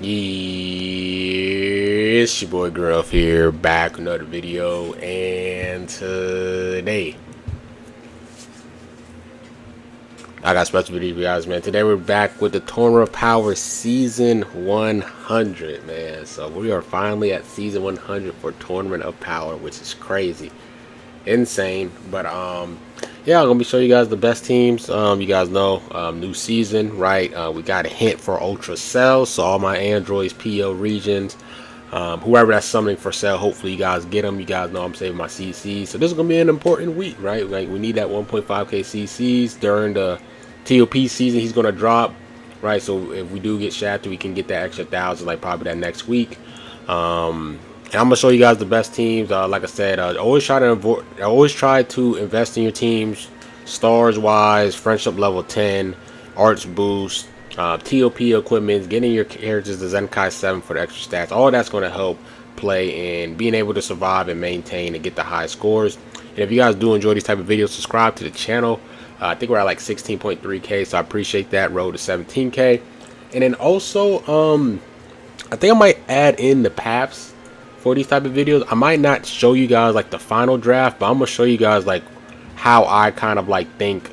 Yeah, it's your boy Gruff here, back with another video, and today I got a special video for you guys, man. Today we're back with the Tournament of Power Season 100, man. So we are finally at Season 100 for Tournament of Power, which is crazy, insane. But yeah, I'm gonna be showing you guys the best teams. You guys know, new season, right? We got a hint for Ultra Cells, so all my androids, PO regions, whoever that's summoning for sale, hopefully you guys get them. You guys know I'm saving my CCs, so this is gonna be an important week, right? Like, we need that 1.5k CCs during the TOP season. He's gonna drop, right? So if we do get shafted, we can get that extra 1,000, like probably that next week. And I'm gonna show you guys the best teams. Like I said, always try to invest in your teams, stars wise, friendship level 10, arts boost, TOP equipment, getting your characters to Zenkai 7 for the extra stats. All that's gonna help play and being able to survive and maintain and get the high scores. And if you guys do enjoy these type of videos, subscribe to the channel. I think we're at like 16.3k, so I appreciate that. Road to 17k. And then also, I think I might add in the paths for these type of videos. I might not show you guys like the final draft, but I'm gonna show you guys like how I kind of like think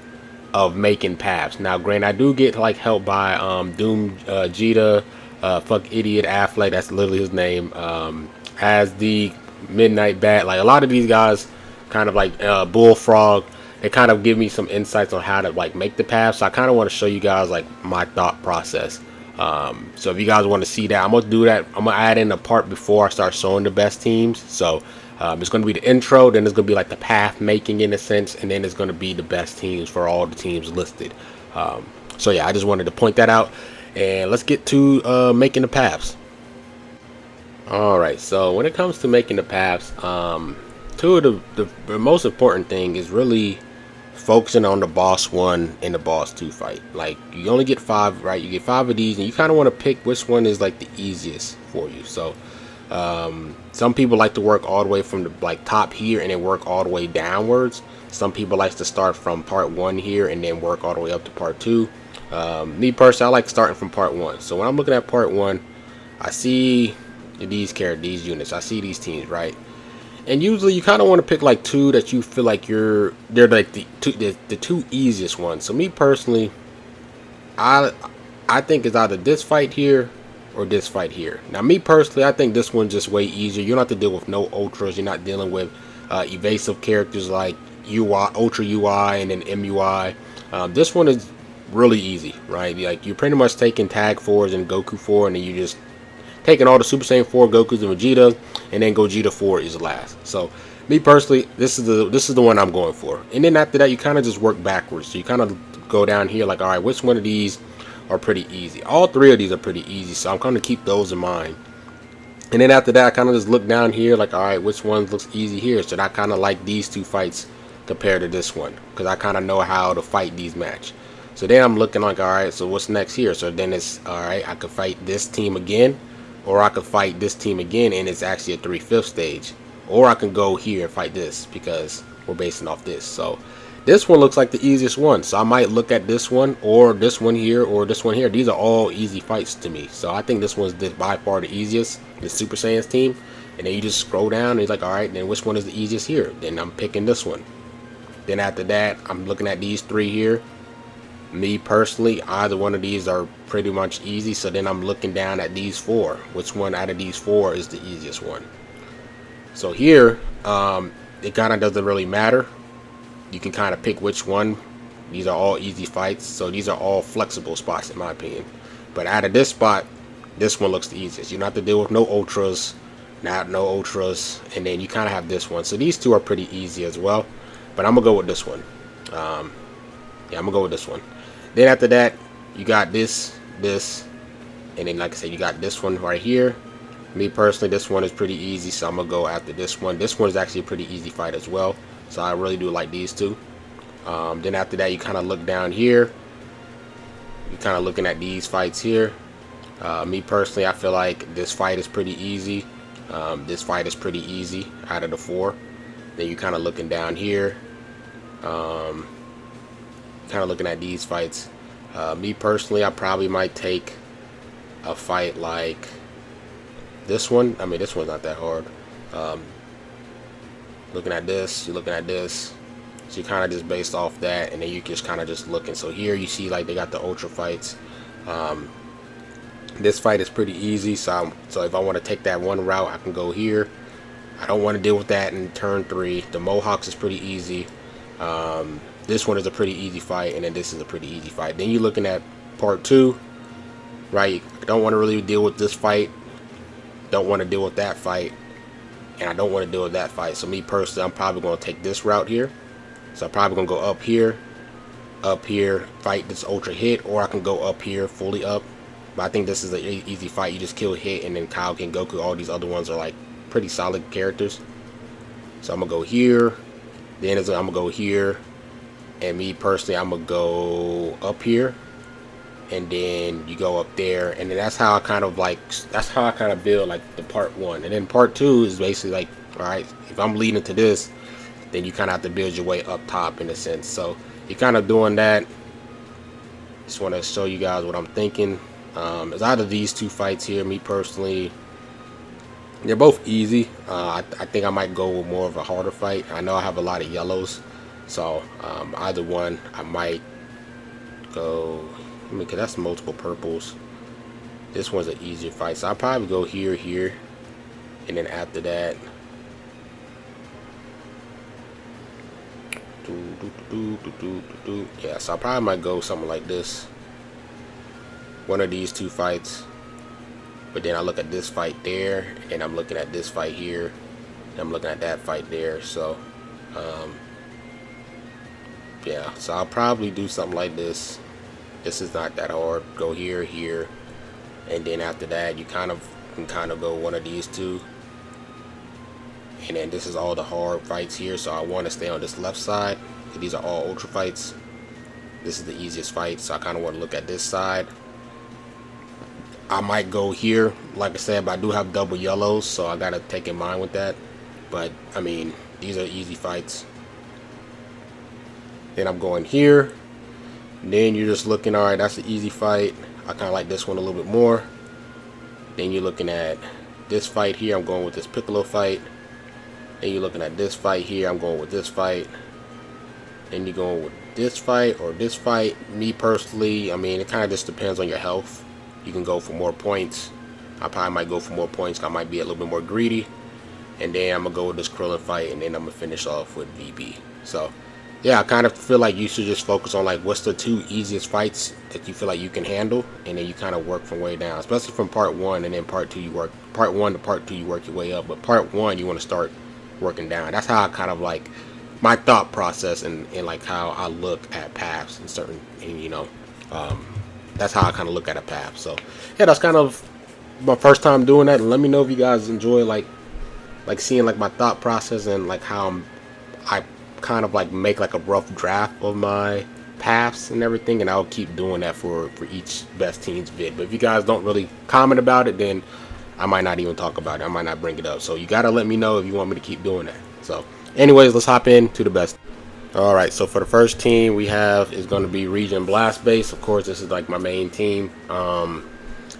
of making paths. Now, granted, I do get like help by Doom Jita, fuck idiot Affleck, that's literally his name, as the Midnight Bat. Like, a lot of these guys, kind of like Bullfrog, they kind of give me some insights on how to like make the path. So I kind of want to show you guys like my thought process. So if you guys want to see that, I'm gonna do that. I'm gonna add in a part before I start showing the best teams. So it's gonna be the intro, then it's gonna be like the path making in a sense, and then it's gonna be the best teams for all the teams listed. So yeah, I just wanted to point that out, and let's get to making the paths. All right, so when it comes to making the paths, two of the most important thing is really focusing on the boss 1 and the boss 2 fight. Like, you only get 5, right? You get 5 of these, and you kind of want to pick which one is like the easiest for you. So some people like to work all the way from the like top here and then work all the way downwards. Some people like to start from part 1 here and then work all the way up to part 2. Me personally, I like starting from part 1. So when I'm looking at part 1, I see these characters, these units, I see these teams, right? And usually you kind of want to pick like 2 that you feel like they're like the two easiest ones. So me personally, I think it's either this fight here or this fight here. Now, me personally, I think this one's just way easier. You don't have to deal with no ultras. You're not dealing with evasive characters like UI, Ultra UI, and then MUI. This one is really easy, right? Like, you're pretty much taking Tag 4s and Goku 4, and then you just taking all the Super Saiyan 4 Gokus and Vegeta, and then Gogeta 4 is last. So me personally, this is the one I'm going for. And then after that, you kind of just work backwards. So you kind of go down here like, all right, which one of these are pretty easy? All 3 of these are pretty easy, so I'm going to keep those in mind. And then after that, I kind of just look down here like, all right, which one looks easy here? So I kind of like these 2 fights compared to this one, because I kind of know how to fight these match. So then I'm looking like, all right, so what's next here? So then it's, all right, I could fight this team again, or I could fight this team again, and it's actually a 3/5 stage. Or I can go here and fight this, because we're basing off this. So this one looks like the easiest one. So I might look at this one, or this one here, or this one here. These are all easy fights to me. So I think this one's by far the easiest, the Super Saiyan's team. And then you just scroll down, and it's like, all right, then which one is the easiest here? Then I'm picking this one. Then after that, I'm looking at these 3 here. Me personally, either one of these are pretty much easy. So then I'm looking down at these 4. Which one out of these 4 is the easiest one? So here, it kind of doesn't really matter. You can kind of pick which one. These are all easy fights. So these are all flexible spots in my opinion. But out of this spot, this one looks the easiest. You don't have to deal with no ultras, no ultras, and then you kind of have this one. So these 2 are pretty easy as well. But I'm gonna go with this one. Yeah, I'm gonna go with this one. Then after that, you got this, and then like I said, you got this one right here. Me personally, this one is pretty easy, so I'm gonna go after this one. This one is actually a pretty easy fight as well, so I really do like these 2. Then after that, you kind of look down here. You're kind of looking at these fights here. Me personally, I feel like this fight is pretty easy. This fight is pretty easy out of the 4. Then you kind of looking down here. Kind of looking at these fights. Me personally, I probably might take a fight like this one. I mean, this one's not that hard. Looking at this, you're looking at this. So you kind of just based off that, and then you just kind of just looking. So here you see like they got the ultra fights. This fight is pretty easy. So if I want to take that one route, I can go here. I don't want to deal with that in turn 3. The Mohawks is pretty easy. This one is a pretty easy fight, and then this is a pretty easy fight. Then you're looking at part 2, right? I don't want to really deal with this fight. Don't want to deal with that fight. And I don't want to deal with that fight. So me personally, I'm probably going to take this route here. So I'm probably going to go up here, fight this ultra hit, or I can go up here, fully up. But I think this is an easy fight. You just kill hit, and then Kaioken, Goku, all these other ones are like pretty solid characters. So I'm going to go here. Then I'm going to go here. And me personally, I'm going to go up here. And then you go up there. And then that's how I kind of build like the part 1. And then part 2 is basically like, alright, if I'm leading to this, then you kind of have to build your way up top in a sense. So you're kind of doing that. Just want to show you guys what I'm thinking. It's either these 2 fights here. Me personally, they're both easy. I think I might go with more of a harder fight. I know I have a lot of yellows, so either one I might go. I mean, cause that's multiple purples. This one's an easier fight, so I'll probably go here, and then after that, yeah. So I probably might go something like this. One of these 2 fights. But then I look at this fight there, and I'm looking at this fight here, and I'm looking at that fight there. So, yeah. So I'll probably do something like this. This is not that hard. Go here, and then after that, you can kind of go one of these 2. And then this is all the hard fights here. So I want to stay on this left side. These are all ultra fights. This is the easiest fight, so I kind of want to look at this side. I might go here, like I said, but I do have double yellows, so I gotta take in mind with that. But I mean, these are easy fights. Then I'm going here. Then you're just looking, alright, that's an easy fight. I kind of like this one a little bit more. Then you're looking at this fight here. I'm going with this Piccolo fight. Then you're looking at this fight here. I'm going with this fight. Then you're going with this fight or this fight. Me personally, I mean, it kind of just depends on your health. You can go for more points. I probably might go for more points. I might be a little bit more greedy. And then I'm going to go with this Krillin fight. And then I'm going to finish off with VB. So, yeah, I kind of feel like you should just focus on like what's the 2 easiest fights that you feel like you can handle. And then you kind of work from way down. Especially from part 1 and then part 2 you work. Part 1 to part 2 you work your way up. But part 1 you want to start working down. That's how I kind of like my thought process and like how I look at paths and certain, and you know, that's how I kind of look at a path. So yeah, that's kind of my first time doing that. And let me know if you guys enjoy like seeing like my thought process and like how I kind of like make like a rough draft of my paths and everything. And I'll keep doing that for each best teams vid. But if you guys don't really comment about it, then I might not even talk about it. I might not bring it up. So you gotta let me know if you want me to keep doing that. So anyways, let's hop into the best. Alright, so for the first team we have is going to be Regen Blast Base. Of course, this is like my main team. And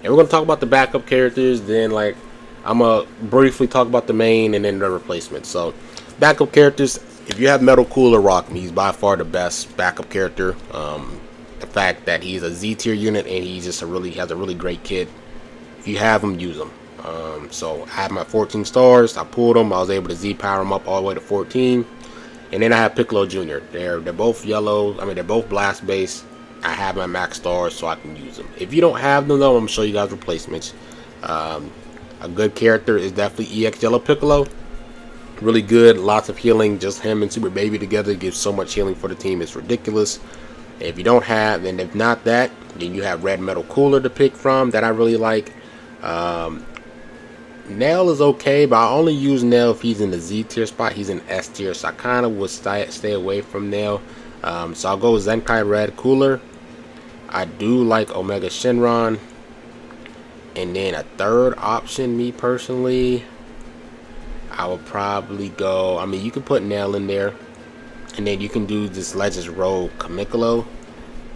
we're going to talk about the backup characters. Then like I'm going to briefly talk about the main and then the replacements. So backup characters, if you have Metal Cooler, rock him. He's by far the best backup character. The fact that he's a Z tier unit and he's just has a really great kit. If you have him, use him. So I have my 14 stars. I pulled them. I was able to Z power them up all the way to 14. And then I have Piccolo Jr. They're both yellow. I mean, they're both blast base. I have my max stars so I can use them. If you don't have them though, I'm gonna show you guys replacements. A good character is definitely EX Yellow Piccolo. Really good, lots of healing. Just him and Super Baby together gives so much healing for the team. It's ridiculous. If you don't have, and if not that, then you have Red Metal Cooler to pick from that I really like. Nail is okay, but I only use Nail if he's in the Z tier spot. He's in S tier, so I kind of would stay away from Nail. So I'll go with Zenkai Red Cooler. I do like Omega Shenron. And then a third option, me personally, I would probably go, I mean, you can put Nail in there. And then you can do this Legends Rogue Kamikolo.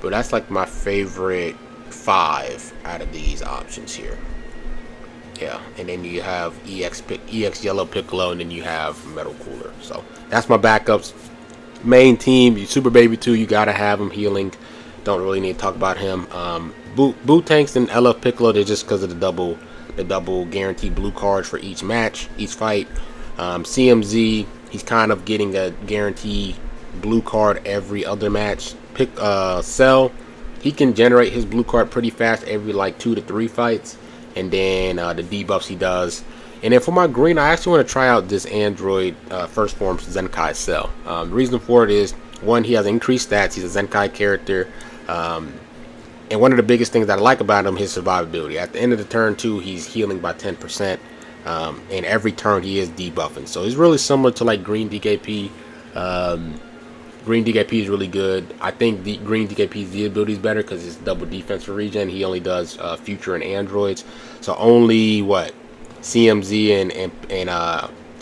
But that's like my favorite 5 out of these options here. Yeah, and then you have EX Yellow Piccolo, and then you have Metal Cooler. So that's my backups. Main team, you Super Baby 2, you gotta have him healing. Don't really need to talk about him. Boo Tanks and LF Piccolo, they're just because of the double guaranteed blue cards for each match, each fight. CMZ, he's kind of getting a guaranteed blue card every other match. Cell, he can generate his blue card pretty fast every like 2 to 3 fights. And then the debuffs he does. And then for my green, I actually want to try out this Android first form Zenkai Cell. The reason for it is, one, he has increased stats. He's a Zenkai character. And one of the biggest things that I like about him is his survivability. At the end of the turn, too, he's healing by 10%. And every turn he is debuffing. So he's really similar to like green DKP. Green DKP is really good. I think the green DKP's Z ability is better because it's double defense for regen. He only does future and androids. So only what CMZ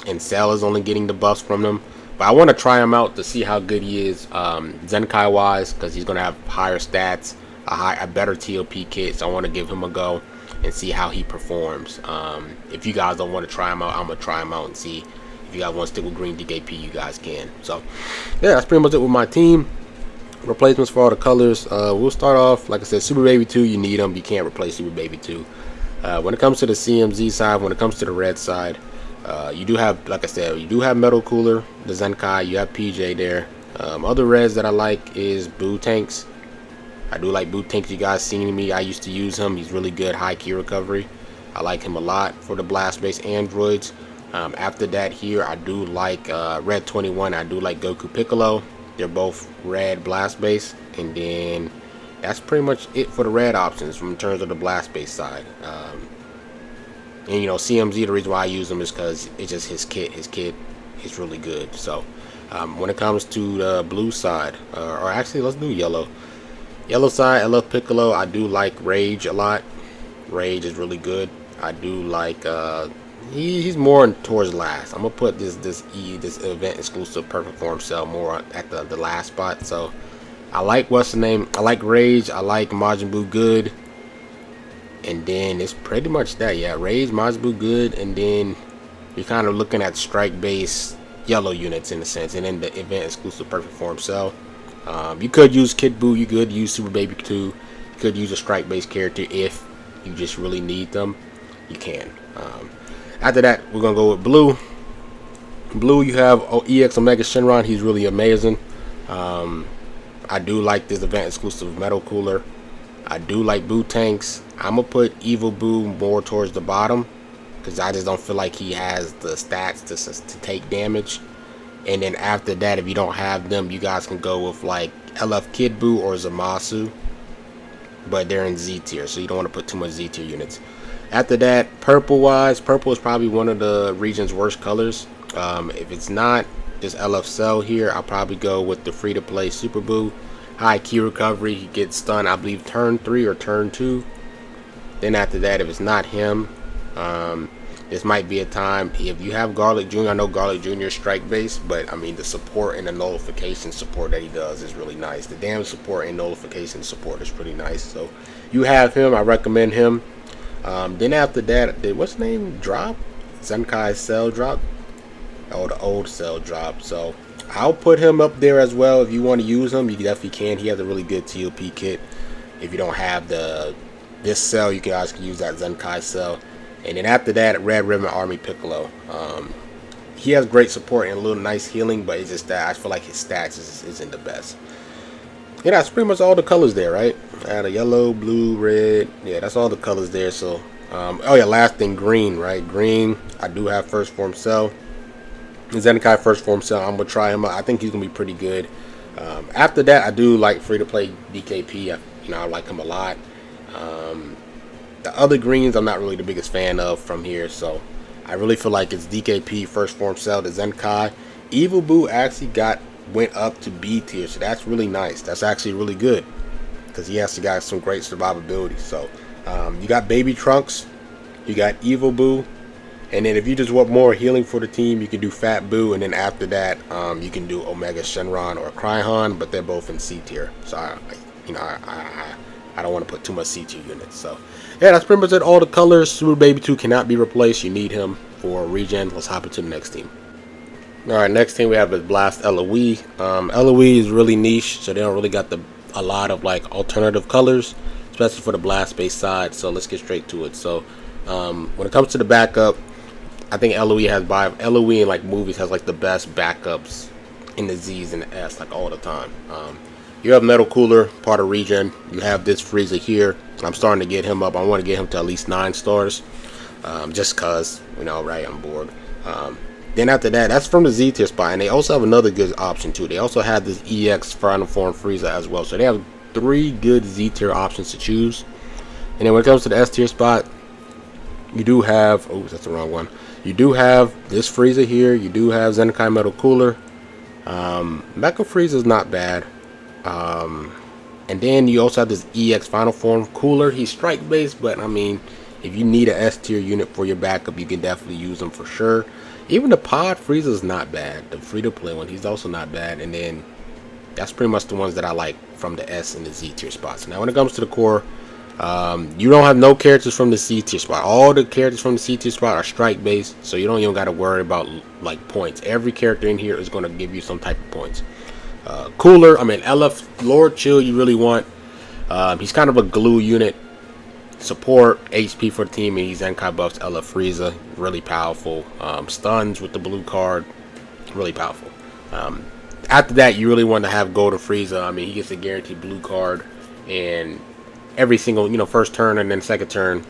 and Cell is only getting the buffs from them. But I want to try him out to see how good he is Zenkai wise, because he's gonna have higher stats, a better TOP kit. So I want to give him a go and see how he performs. If you guys don't want to try him out, I'm gonna try him out and see. If you guys want to stick with green DKP, you guys can. So yeah, that's pretty much it with my team. Replacements for all the colors. We'll start off, like I said, Super Baby 2, you need them. You can't replace Super Baby 2. When it comes to the CMZ side, when it comes to the red side, you do have, like I said, you do have Metal Cooler, the Zenkai, you have PJ there. Other reds that I like is Boo Tanks. I do like Boo Tanks. You guys seen me, I used to use him. He's really good, high key recovery. I like him a lot for the blast-based androids. After that here, I do like Red 21. I do like Goku Piccolo. They're both red blast base. And then that's pretty much it for the red options in terms of the blast base side. And you know, CMZ, the reason why I use them is because it's just his kit. His kit is really good. So when it comes to the blue side, or actually let's do yellow. Yellow side, I love Piccolo. I do like Rage a lot. Rage is really good. I do like he's more towards last. I'm gonna put this event exclusive perfect form cell more at the last spot. So I like, what's the name, I like Rage, I like Majin Buu good, and then it's pretty much that. Yeah, Rage, Majin Buu good, and then you're kind of looking at strike base yellow units in a sense, and then the event exclusive perfect form cell. You could use Kid Buu, you could use Super Baby 2, you could use a strike base character if you just really need them. You can. After that, we're gonna go with blue. Blue, you have EX Omega Shenron. He's really amazing. I do like this event exclusive Metal Cooler. I do like Boo Tanks. I'm gonna put Evil Boo more towards the bottom because I just don't feel like he has the stats to take damage. And then after that, if you don't have them, you guys can go with like LF Kid Buu or Zamasu, but they're in Z tier, so you don't want to put too much Z tier units. After that, purple wise, purple is probably one of the region's worst colors. If it's not this LF Cell here, I'll probably go with the free to play Super Buu. High key recovery, he gets stunned, I believe, turn 3 or turn 2. Then after that, if it's not him, this might be a time. If you have Garlic Jr., I know Garlic Jr. is strike based, but I mean the support and the nullification support that he does is really nice. The damage support and nullification support is pretty nice. So you have him, I recommend him. Then after that, what's the name drop? Zenkai Cell drop. Oh, the old Cell drop. So I'll put him up there as well. If you want to use him, you definitely can. He has a really good TOP kit. If you don't have this cell, you guys can use that Zenkai Cell. And then after that, Red Ribbon Army Piccolo. He has great support and a little nice healing, but it's just that I feel like his stats isn't the best. Yeah, that's pretty much all the colors there, right? I had a yellow, blue, red. Yeah, that's all the colors there. So, oh yeah, last thing, green, right? Green, I do have first form cell. Zenkai first form cell, I'm gonna try him out. I think he's gonna be pretty good. After that, I do like free to play DKP. I like him a lot. The other greens, I'm not really the biggest fan of from here. So, I really feel like it's DKP first form cell, the Zenkai. Evil Boo actually went up to B tier, so that's really nice. That's actually really good because he has got some great survivability. So you got Baby Trunks, you got Evil Boo, and then if you just want more healing for the team, you can do Fat Boo, and then after that you can do Omega Shenron or Cryhon, but they're both in C tier. So I I don't want to put too much C2 units. So yeah, that's pretty much it. All the colors. Super Baby 2 cannot be replaced. You need him for regen. Let's hop into the next team. Alright, next team we have is Blast LOE. LOE is really niche, so they don't really got a lot of like alternative colors, especially for the blast based side. So let's get straight to it. So when it comes to the backup, I think LOE in like movies has like the best backups in the Z's and the S like all the time. You have Metal Cooler, part of regen. You have this Frieza here. I'm starting to get him up. I want to get him to at least 9 stars, just cause right, I'm bored. Then after that, that's from the Z tier spot, and they also have another good option too. They also have this EX Final Form Frieza as well, so they have 3 good Z tier options to choose. And then when it comes to the S tier spot, you do have that's the wrong one. You do have this Frieza here. You do have Zenkai Metal Cooler. Mecha Frieza is not bad. And then you also have this EX Final Form Cooler. He's strike based, but I mean, if you need an S tier unit for your backup, you can definitely use them for sure. Even the Pod Frieza is not bad. The free to play one, he's also not bad. And then that's pretty much the ones that I like from the S and the Z tier spots. Now when it comes to the core, you don't have no characters from the C tier spot. All the characters from the C tier spot are strike based, so you don't even got to worry about like points. Every character in here is going to give you some type of points. Cooler, I mean LF Lord Chill, you really want. He's kind of a glue unit. Support HP for the team, and he's Zenkai buffs LF Frieza, really powerful. Stuns with the blue card, really powerful. After that, you really want to have Golden Frieza. I mean, he gets a guaranteed blue card, and every single first turn and then second turn,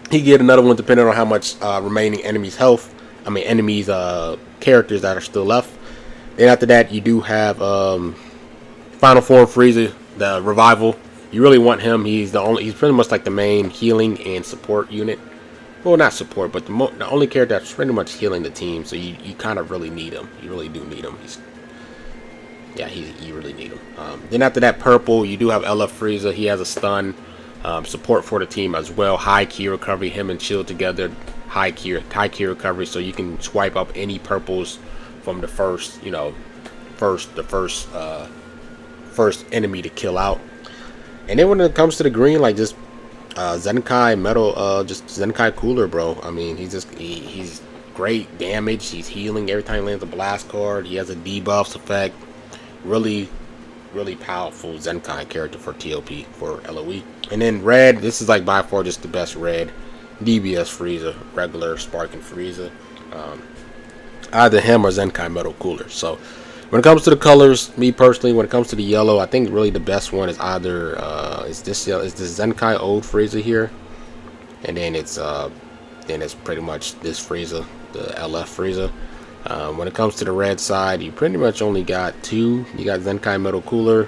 he get another one depending on how much remaining enemies health. I mean enemies characters that are still left. Then after that, you do have Final Form Frieza, the revival. You really want him. He's pretty much like the main healing and support unit. Well, not support, but the only character that's pretty much healing the team. So you kind of really need him. You really do need him. You really need him. Then after that, purple, you do have LF Frieza. He has a stun, support for the team as well. High key recovery. Him and Chill together. High key recovery. So you can swipe up any purples from the first enemy to kill out. And then when it comes to the green, like just Zenkai Metal, just Zenkai Cooler, bro. I mean, he's great damage. He's healing every time he lands a blast card. He has a debuffs effect. Really, really powerful Zenkai character for TOP for LOE. And then red, this is like by far just the best red. DBS Frieza, regular Sparking Frieza. Either him or Zenkai Metal Cooler. So when it comes to the colors, me personally, when it comes to the yellow, I think really the best one is either is this Zenkai Old Frieza here, and then it's pretty much this Frieza, the LF Frieza. When it comes to the red side, you pretty much only got 2. You got Zenkai Metal Cooler,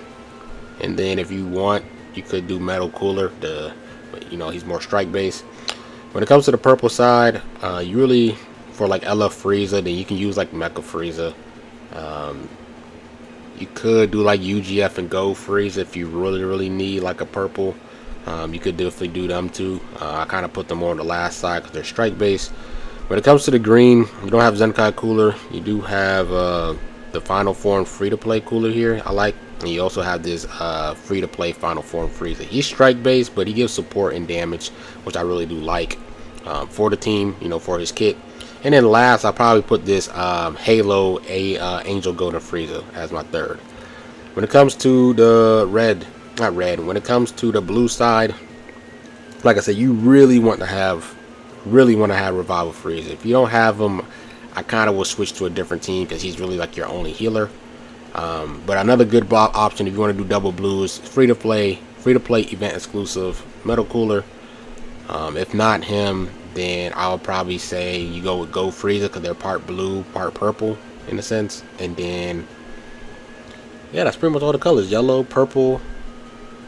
and then if you want, you could do Metal Cooler. He's more strike based. When it comes to the purple side, you really for like LF Frieza, then you can use like Mecha Frieza. You could do like UGF and Go Frieza if you really need like a purple. You could definitely do them too. I kind of put them on the last side because they're strike based. When it comes to the green, you don't have Zenkai Cooler. You do have the Final Form free to play cooler here. I like. And you also have this free to play Final Form Frieza. He's strike based, but he gives support and damage, which I really do like for the team. For his kit. And then last, I'll probably put this Halo Angel Golden Frieza as my third. When it comes to the when it comes to the blue side, like I said, you really want to have Revival Frieza. If you don't have him, I kind of will switch to a different team because he's really like your only healer. But another good option if you want to do double blues, free to play event exclusive Metal Cooler. If not him, then I'll probably say you go with Go Frieza because they're part blue, part purple in a sense. And then, yeah, that's pretty much all the colors. Yellow, purple,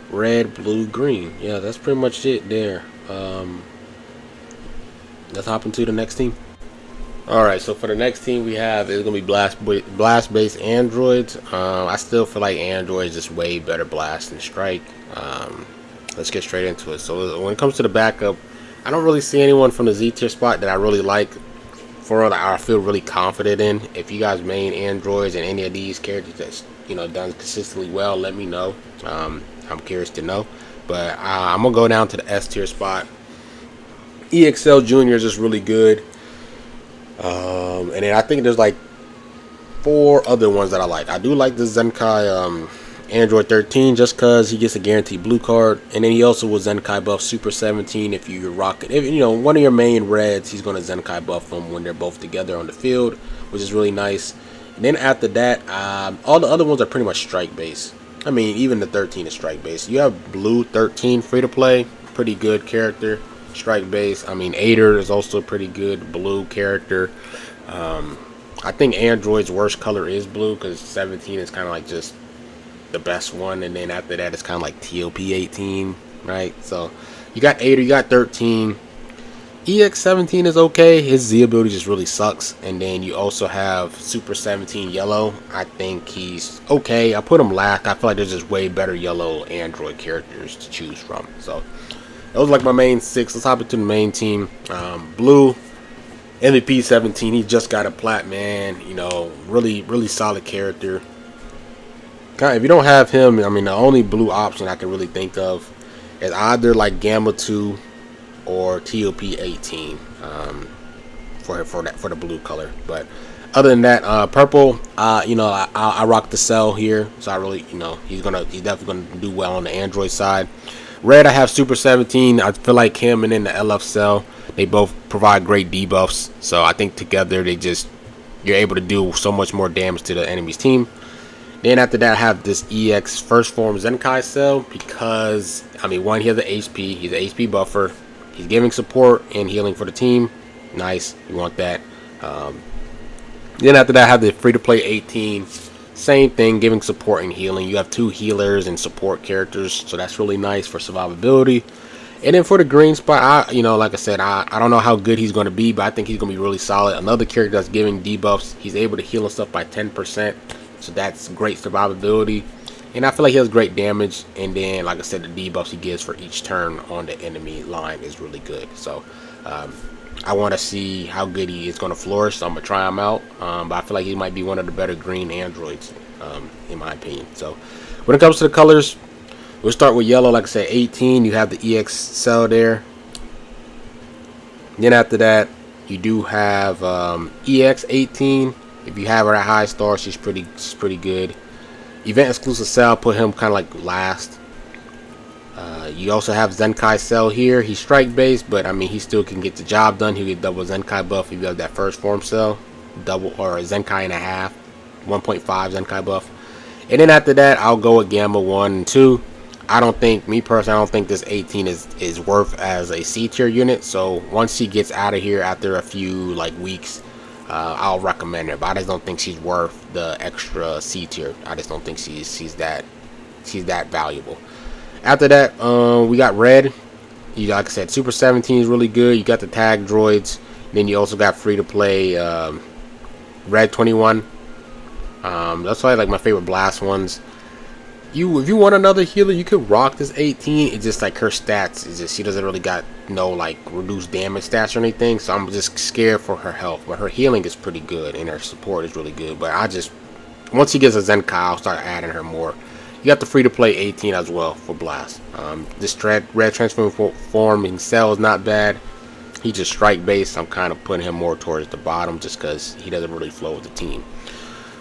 red, blue, green. Yeah, that's pretty much it there. Let's hop into the next team. Alright, so for the next team we have, it's going to be blast-based androids. I still feel like androids just way better blast than strike. Let's get straight into it. So when it comes to the backup, I don't really see anyone from the Z tier spot that I really like, that I feel really confident in. If you guys main androids and any of these characters that's done consistently well, let me know. I'm curious to know. But I'm gonna go down to the S tier spot. EXL Junior is just really good. And then I think there's like 4 other ones that I like. I do like the Zenkai Android 13 just because he gets a guaranteed blue card, and then he also will Zenkai buff Super 17 if you rock it. If you know one of your main reds, he's going to Zenkai buff them when they're both together on the field, which is really nice. And then after that, all the other ones are pretty much strike based. I mean, even the 13 is strike based. You have Blue 13 free to play, pretty good character, strike based. I mean, Ader is also a pretty good blue character. I think Android's worst color is blue because 17 is kind of like just the best one, and then after that it's kind of like TOP 18, right? So you got 8 or you got 13. EX 17 is okay. His Z ability just really sucks. And then you also have Super 17 yellow. I think he's okay. I put him last. I feel like there's just way better yellow Android characters to choose from. So those are like my main 6. Let's hop into the main team. Blue MVP 17. He just got a plat, man. You know, really solid character. If you don't have him, I mean, the only blue option I can really think of is either like Gamma 2 or TOP 18 for the blue color. But other than that, purple, you know, I rock the cell here, so I really, you know, he's definitely gonna do well on the Android side. Red, I have Super 17. I feel like him and then the LF cell, they both provide great debuffs. So I think together you're able to do so much more damage to the enemy's team. Then after that, I have this EX First Form Zenkai cell because, I mean, one, he has an HP. He's an HP buffer. He's giving support and healing for the team. Nice. You want that. Then after that, I have the free-to-play 18. Same thing, giving support and healing. You have 2 healers and support characters, so that's really nice for survivability. And then for the green spot, you know, like I said, I don't know how good he's going to be, but I think he's going to be really solid. Another character that's giving debuffs. He's able to heal himself by 10%. So that's great survivability, and I feel like he has great damage. And then, like I said, the debuffs he gives for each turn on the enemy line is really good. So I want to see how good he is going to flourish. So I'm gonna try him out. But I feel like he might be one of the better green androids, in my opinion. So when it comes to the colors, we'll start with yellow. Like I said, 18. You have the EX cell there. Then after that, you do have EX 18. If you have her at high star, she's pretty good. Event exclusive cell, put him kind of like last. You also have Zenkai cell here. He's strike based, but I mean he still can get the job done. He'll get double Zenkai buff if you have that first form cell, double or Zenkai and a half, 1.5 Zenkai buff. And then after that, I'll go with Gamma 1 and 2. I don't think, me personally, I don't think this 18 is worth as a C tier unit. So once she gets out of here after a few like weeks, I'll recommend her, but I just don't think she's worth the extra C tier. I just don't think she's that valuable. After that, we got red. Like I said, Super 17 is really good. You got the tag droids. Then you also got free to play red 21. That's probably like my favorite blast ones. If you want another healer, you could rock this 18. It's just like her stats is just, she doesn't really got no like reduced damage stats or anything, so I'm just scared for her health. But her healing is pretty good and her support is really good. But once she gets a Zenkai, I'll start adding her more. You got the free to play 18 as well for blast. This red transforming cell is not bad. He's just strike based. I'm kind of putting him more towards the bottom just because he doesn't really flow with the team.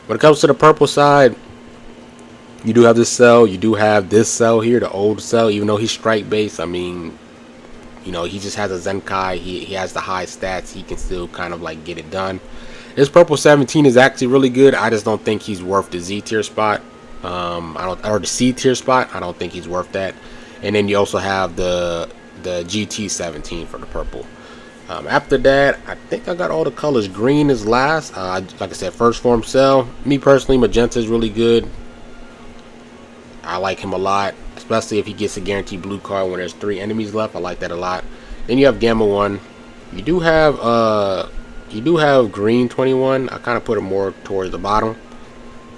When it comes to the purple side, you do have this cell. You do have this cell here, the old cell. Even though he's strike based, I mean, you know, he just has a Zenkai. He has the high stats. He can still kind of like get it done. This purple 17 is actually really good. I just don't think he's worth the Z tier spot. Or the C tier spot. I don't think he's worth that. And then you also have the GT 17 for the purple. After that, I think I got all the colors. Green is last. Like I said, first form cell. Me personally, magenta is really good. I like him a lot, especially if he gets a guaranteed blue card when there's 3 enemies left. I like that a lot. Then you have Gamma 1. You do have green 21. I kind of put it more towards the bottom.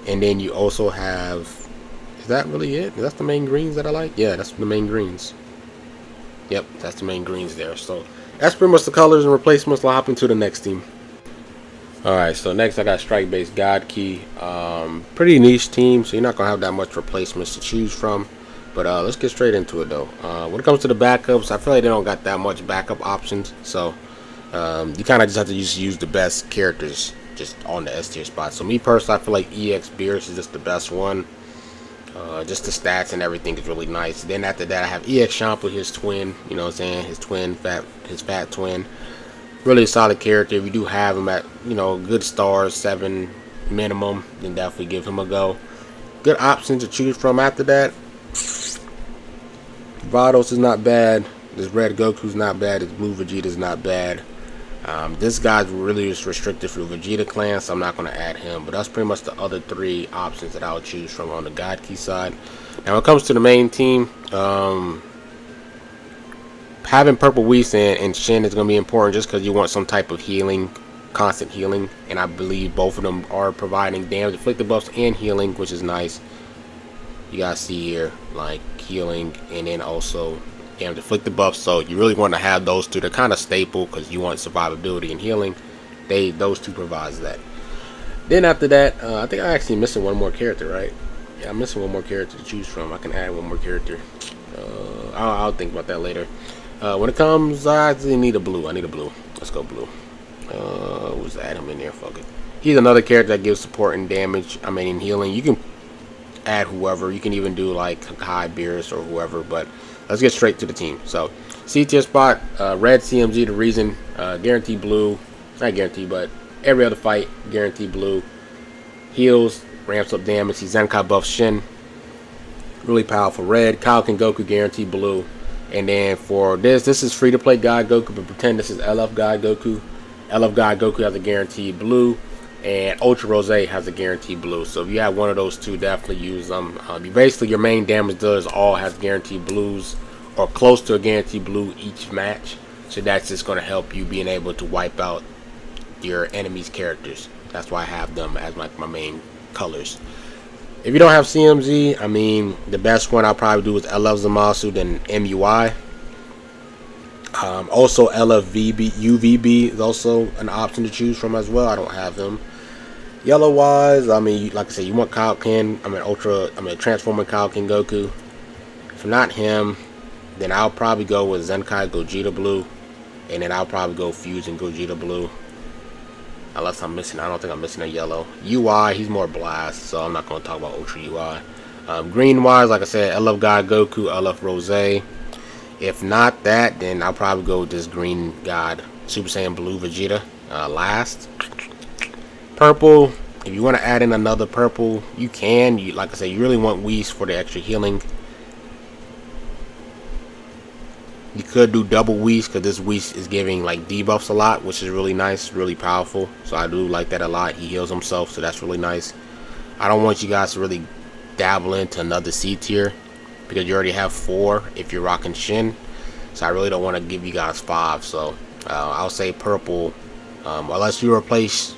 And then you also have, is that really it? Is that the main greens that I like? Yeah, that's the main greens. Yep, that's the main greens there. So that's pretty much the colors and replacements. I'll hop into the next team. Alright, so next I got Strike Base God Key. Pretty niche team, so you're not going to have that much replacements to choose from. But let's get straight into it though. When it comes to the backups, I feel like they don't got that much backup options. So you kind of just have to use the best characters just on the S tier spot. So me personally, I feel like EX Beerus is just the best one. Just the stats and everything is really nice. Then after that, I have EX Shampoo, his twin. You know what I'm saying? His twin, his fat twin. Really solid character. If you do have him at, you know, good stars, 7 minimum, then definitely give him a go. Good options to choose from after that. Vados is not bad. This red Goku's not bad. This blue Vegeta's not bad. This guy's really just restricted for the Vegeta clan, so I'm not going to add him. But that's pretty much the other 3 options that I'll choose from on the God Key side. Now, when it comes to the main team, having Purple Whis and Shin is going to be important just because you want some type of healing, constant healing. And I believe both of them are providing damage, inflicted buffs, and healing, which is nice. You guys see here, like, healing and then also damage inflicted buffs. So you really want to have those 2. They're kind of staple because you want survivability and healing. Those 2 provides that. Then after that, I think I'm actually missing one more character, right? Yeah, I'm missing one more character to choose from. I can add one more character. I'll think about that later. When it comes, I actually need a blue. I need a blue. Let's go blue. Let's add him in there. Fuck it. He's another character that gives support and damage. I mean, healing. You can add whoever. You can even do like High Beerus or whoever. But let's get straight to the team. So C tier spot, red CMZ. The reason, guaranteed blue. Not guaranteed, but every other fight guaranteed blue. Heals, ramps up damage. He Zenkai buffs Shin. Really powerful red. Kaioken Goku guaranteed blue. And then for this is free to play God Goku, but pretend this is LF God Goku. LF God Goku has a guaranteed blue, and Ultra Rose has a guaranteed blue. So if you have one of those 2, definitely use them. Basically, your main damage does all has guaranteed blues or close to a guaranteed blue each match. So that's just going to help you being able to wipe out your enemy's characters. That's why I have them as my main colors. If you don't have CMZ, I mean, the best one I'll probably do is LF Zamasu, then MUI. Also, LF UVB is also an option to choose from as well. I don't have him. Yellow wise, I mean, like I said, you want Kaioken, Transforming Kaioken Goku. If not him, then I'll probably go with Zenkai Gogeta Blue. And then I'll probably go Fusion Gogeta Blue. Unless I'm missing, I don't think I'm missing a yellow. UI, he's more blast, so I'm not going to talk about Ultra UI. Green wise, like I said, I love God Goku, I love Rose. If not that, then I'll probably go with this green God, Super Saiyan Blue Vegeta, last. Purple, if you want to add in another purple, you can. Like I said, you really want Whis for the extra healing. You could do double Whis because this Whis is giving like debuffs a lot, which is really nice, really powerful. So I do like that a lot. He heals himself, so that's really nice. I don't want you guys to really dabble into another C tier because you already have 4 if you're rocking Shin. So I really don't want to give you guys 5. So I'll say purple, unless you replace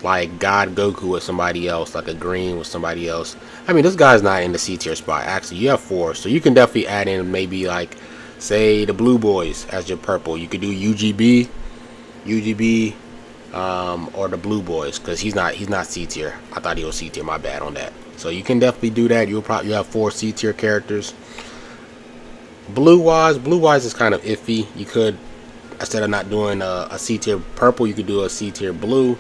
like God Goku with somebody else, like a green with somebody else. I mean, this guy's not in the C tier spot. Actually, you have 4, so you can definitely add in maybe like, say, the blue boys as your purple. You could do UGB, or the blue boys because he's not C tier. I thought he was C tier. My bad on that. So you can definitely do that. You have 4 C tier characters. Blue wise is kind of iffy. You could, instead of not doing a C tier purple, you could do a C tier blue.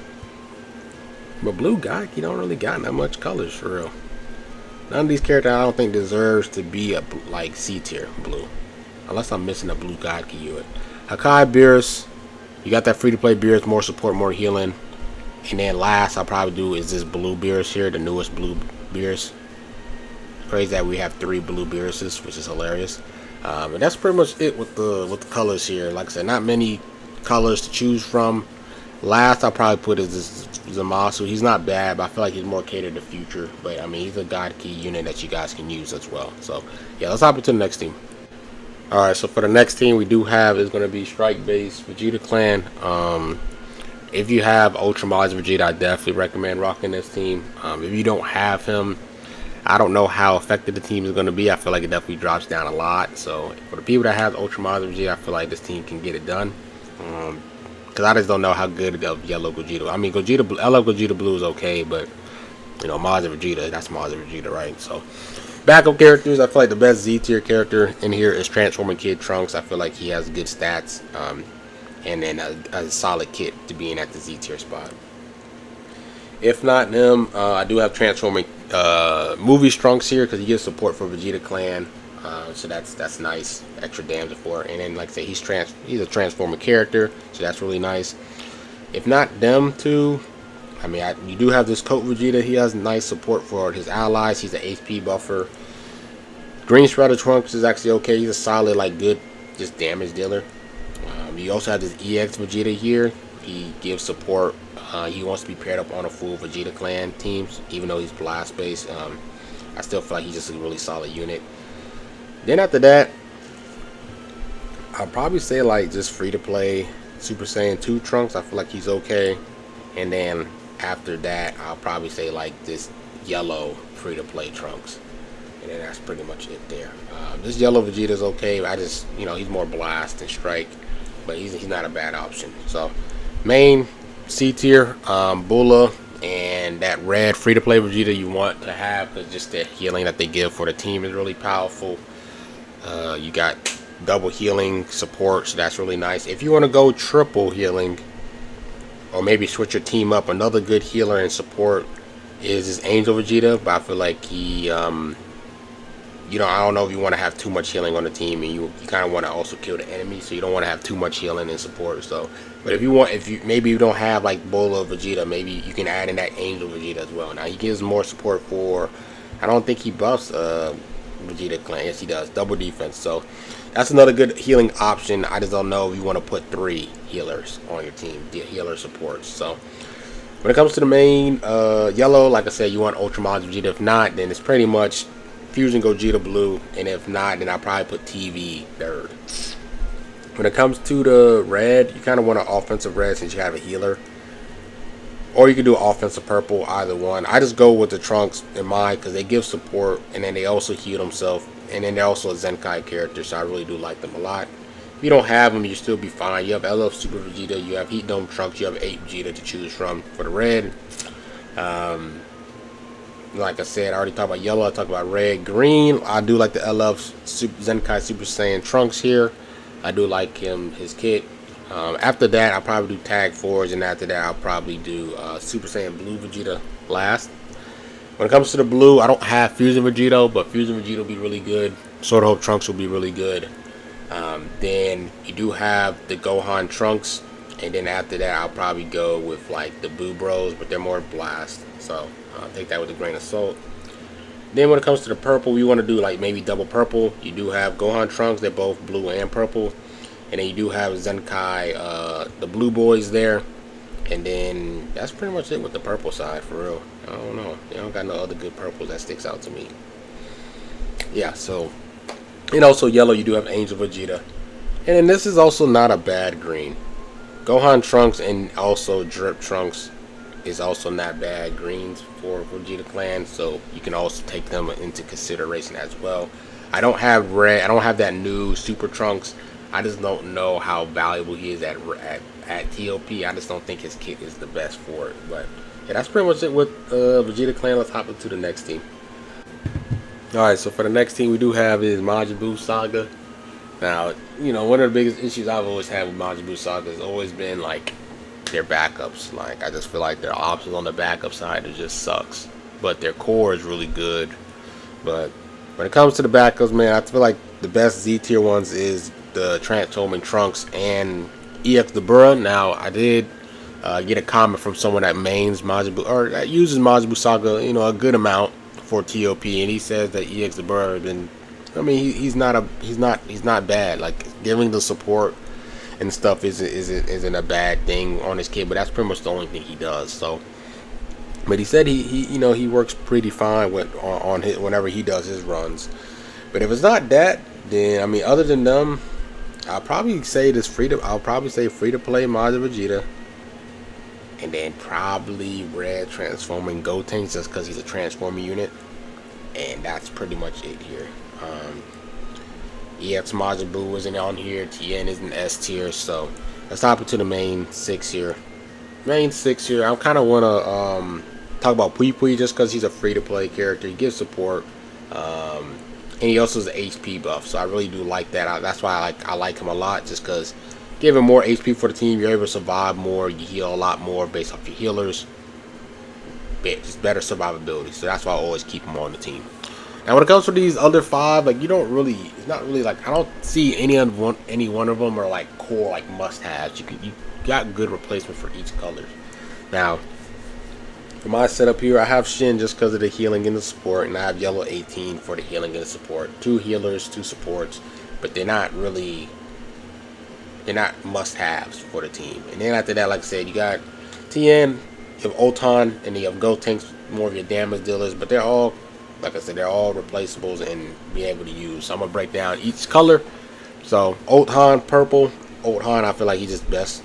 But blue guy, you don't really got that much colors for real. None of these characters I don't think deserves to be a like C tier blue. Unless I'm missing a blue God Key unit. Hakai Beerus, you got that free to play Beerus, more support, more healing. And then last I'll probably do is this blue Beerus here, the newest blue Beerus. Crazy that we have 3 blue Beeruses, which is hilarious. And that's pretty much it with the colors here. Like I said, not many colors to choose from. Last I'll probably put is this Zamasu. He's not bad, but I feel like he's more catered to future. But I mean, he's a God Key unit that you guys can use as well. So yeah, let's hop into the next team. Alright, so for the next team we do have is going to be Strike Base Vegeta Clan. If you have Ultra Majin Vegeta, I definitely recommend rocking this team. If you don't have him, I don't know how effective the team is going to be. I feel like it definitely drops down a lot. So for the people that have Ultra Majin Vegeta, I feel like this team can get it done. Because I just don't know how good of Yellow Gogeta. I mean, LF Gogeta Blue is okay, but you know, Majin Vegeta, that's Majin Vegeta, right? So Backup characters, I feel like the best Z tier character in here is Transforming Kid Trunks. I feel like he has good stats, and then a solid kit to be in at the Z tier spot. If not him, I do have Transforming Movie Trunks here because he gives support for Vegeta Clan. So that's nice, extra damage support. And then, like I say, he's a transforming character, so that's really nice. If not them two, I mean, you do have this Coat Vegeta. He has nice support for his allies. He's an HP buffer. Green Shredder Trunks is actually okay. He's a solid, like, good, just damage dealer. You also have this EX Vegeta here. He gives support. He wants to be paired up on a full Vegeta Clan teams, even though he's blast based. I still feel like he's just a really solid unit. Then after that, I'll probably say like just free to play Super Saiyan 2 Trunks. I feel like he's okay. And then after that, I'll probably say like this yellow free to play Trunks. And then that's pretty much it there. This yellow Vegeta is okay. I just, he's more blast and strike, but he's not a bad option. So main C tier, Bula, and that red free to play Vegeta you want to have, because just the healing that they give for the team is really powerful. You got double healing support, so that's really nice. If you want to go triple healing, or maybe switch your team up, another good healer and support is this Angel Vegeta, but I feel like he, I don't know if you want to have too much healing on the team, and you kind of want to also kill the enemy, so you don't want to have too much healing and support. So, but if you don't have like Bola Vegeta, maybe you can add in that Angel Vegeta as well. Now he gives more support for, I don't think he buffs Vegeta Clan. Yes, he does. Double defense. So that's another good healing option. I just don't know if you want to put 3 healers on your team, the healer supports. So when it comes to the main yellow, like I said, you want Ultra Majin Vegeta. If not, then it's pretty much Fusion Gogeta Blue, and if not, then I'll probably put TV third. When it comes to the red, you kind of want an offensive red since you have a healer, or you can do offensive purple, either one. I just go with the Trunks in mind because they give support, and then they also heal themselves, and then they're also a Zenkai character, so I really do like them a lot. If you don't have them, you still be fine. You have LF Super Vegeta, you have Heat Dome Trunks, you have 8 Vegeta to choose from for the red. Like I said, I already talked about yellow, I talked about red. Green, I do like the LF Zenkai Super Saiyan Trunks here. I do like his kit. After that, I'll probably do Tag Forge, and after that, I'll probably do Super Saiyan Blue Vegeta last. When it comes to the blue, I don't have Fusion Vegeta, but Fusion Vegeta will be really good. Sword of Hope Trunks will be really good. Then you do have the Gohan Trunks, and then after that, I'll probably go with like the Boo Bros, but they're more blast. So I'll take that with a grain of salt. Then when it comes to the purple, we want to do like maybe double purple. You do have Gohan Trunks, they're both blue and purple. And then you do have Zenkai, the blue boys there. And then that's pretty much it with the purple side, for real. I don't know. I don't got no other good purples that sticks out to me. Yeah, so. And also yellow, you do have Angel Vegeta. And then this is also not a bad green. Gohan Trunks and also Drip Trunks is also not bad greens for Vegeta Clan, so you can also take them into consideration as well. I don't have red. I don't have that new Super Trunks. I just don't know how valuable he is at TOP. I just don't think his kit is the best for it. But yeah, that's pretty much it with Vegeta Clan. Let's hop into the next team. Alright, so for the next team we do have is Majin Buu Saga. Now, one of the biggest issues I've always had with Majin Buu Saga has always been like their backups. Like, I just feel like their options on the backup side, it just sucks. But their core is really good. But when it comes to the backups, man, I feel like the best Z tier ones is the Transforming Trunks and EX Dabura. Now, I did get a comment from someone that mains Majin Buu, or that uses Majin Buu Saga, a good amount for TOP, and he says that EX Dabura has been, he's not bad. Like, giving the support and stuff isn't a bad thing on his kid, but that's pretty much the only thing he does. So, but he said he works pretty fine on his whenever he does his runs. But if it's not that, then other than them, I'll probably say free to play Majin Vegeta, and then probably red Transforming Gotenks just because he's a transforming unit, and that's pretty much it here. EX Majin Buu isn't on here. Tien is an S tier. So let's hop into the main 6 here. Main 6 here. I kind of want to talk about Pui Pui just because he's a free to play character. He gives support. And he also has an HP buff, so I really do like that. That's why I like him a lot, just because giving more HP for the team, you're able to survive more, you heal a lot more based off your healers. Just better survivability, so that's why I always keep him on the team. Now when it comes to these other 5, like, you don't really, it's not really like, I don't see any one of them are like core, like must-haves. You got good replacements for each color. Now for my setup here, I have Shin just because of the healing and the support, and I have Yellow 18 for the healing and the support. 2 healers, 2 supports, but they're not must-haves for the team. And then after that, like I said, you got TN, you have Ulton, and you have Go Tanks, more of your damage dealers, but they're all, like I said, they're all replaceables and be able to use. So I'm gonna break down each color. So Ulton, purple. Ulton, I feel like he's just best.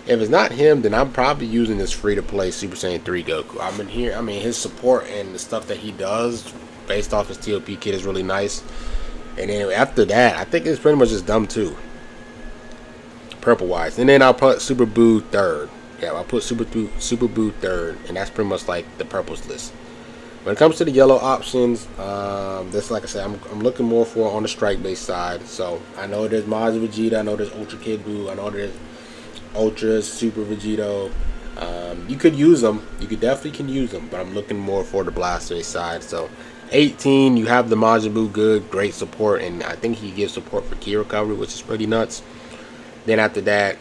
If it's not him, then I'm probably using this free-to-play Super Saiyan 3 Goku. I mean, his support and the stuff that he does based off his TOP kit is really nice. And then after that, I think it's pretty much just dumb too, purple-wise. And then I'll put Super Boo third. Yeah, I'll put Super Boo third, and that's pretty much like the purples list. When it comes to the yellow options, this, like I said, I'm looking more for on the strike-based side. So I know there's Majin Vegeta, I know there's Ultra Kid Buu, I know there's Ultra Super Vegito. You could use them, you definitely can use them, but I'm looking more for the blast-based side. So 18, you have the Majin Buu, good, great support, and I think he gives support for key recovery, which is pretty nuts. Then after that,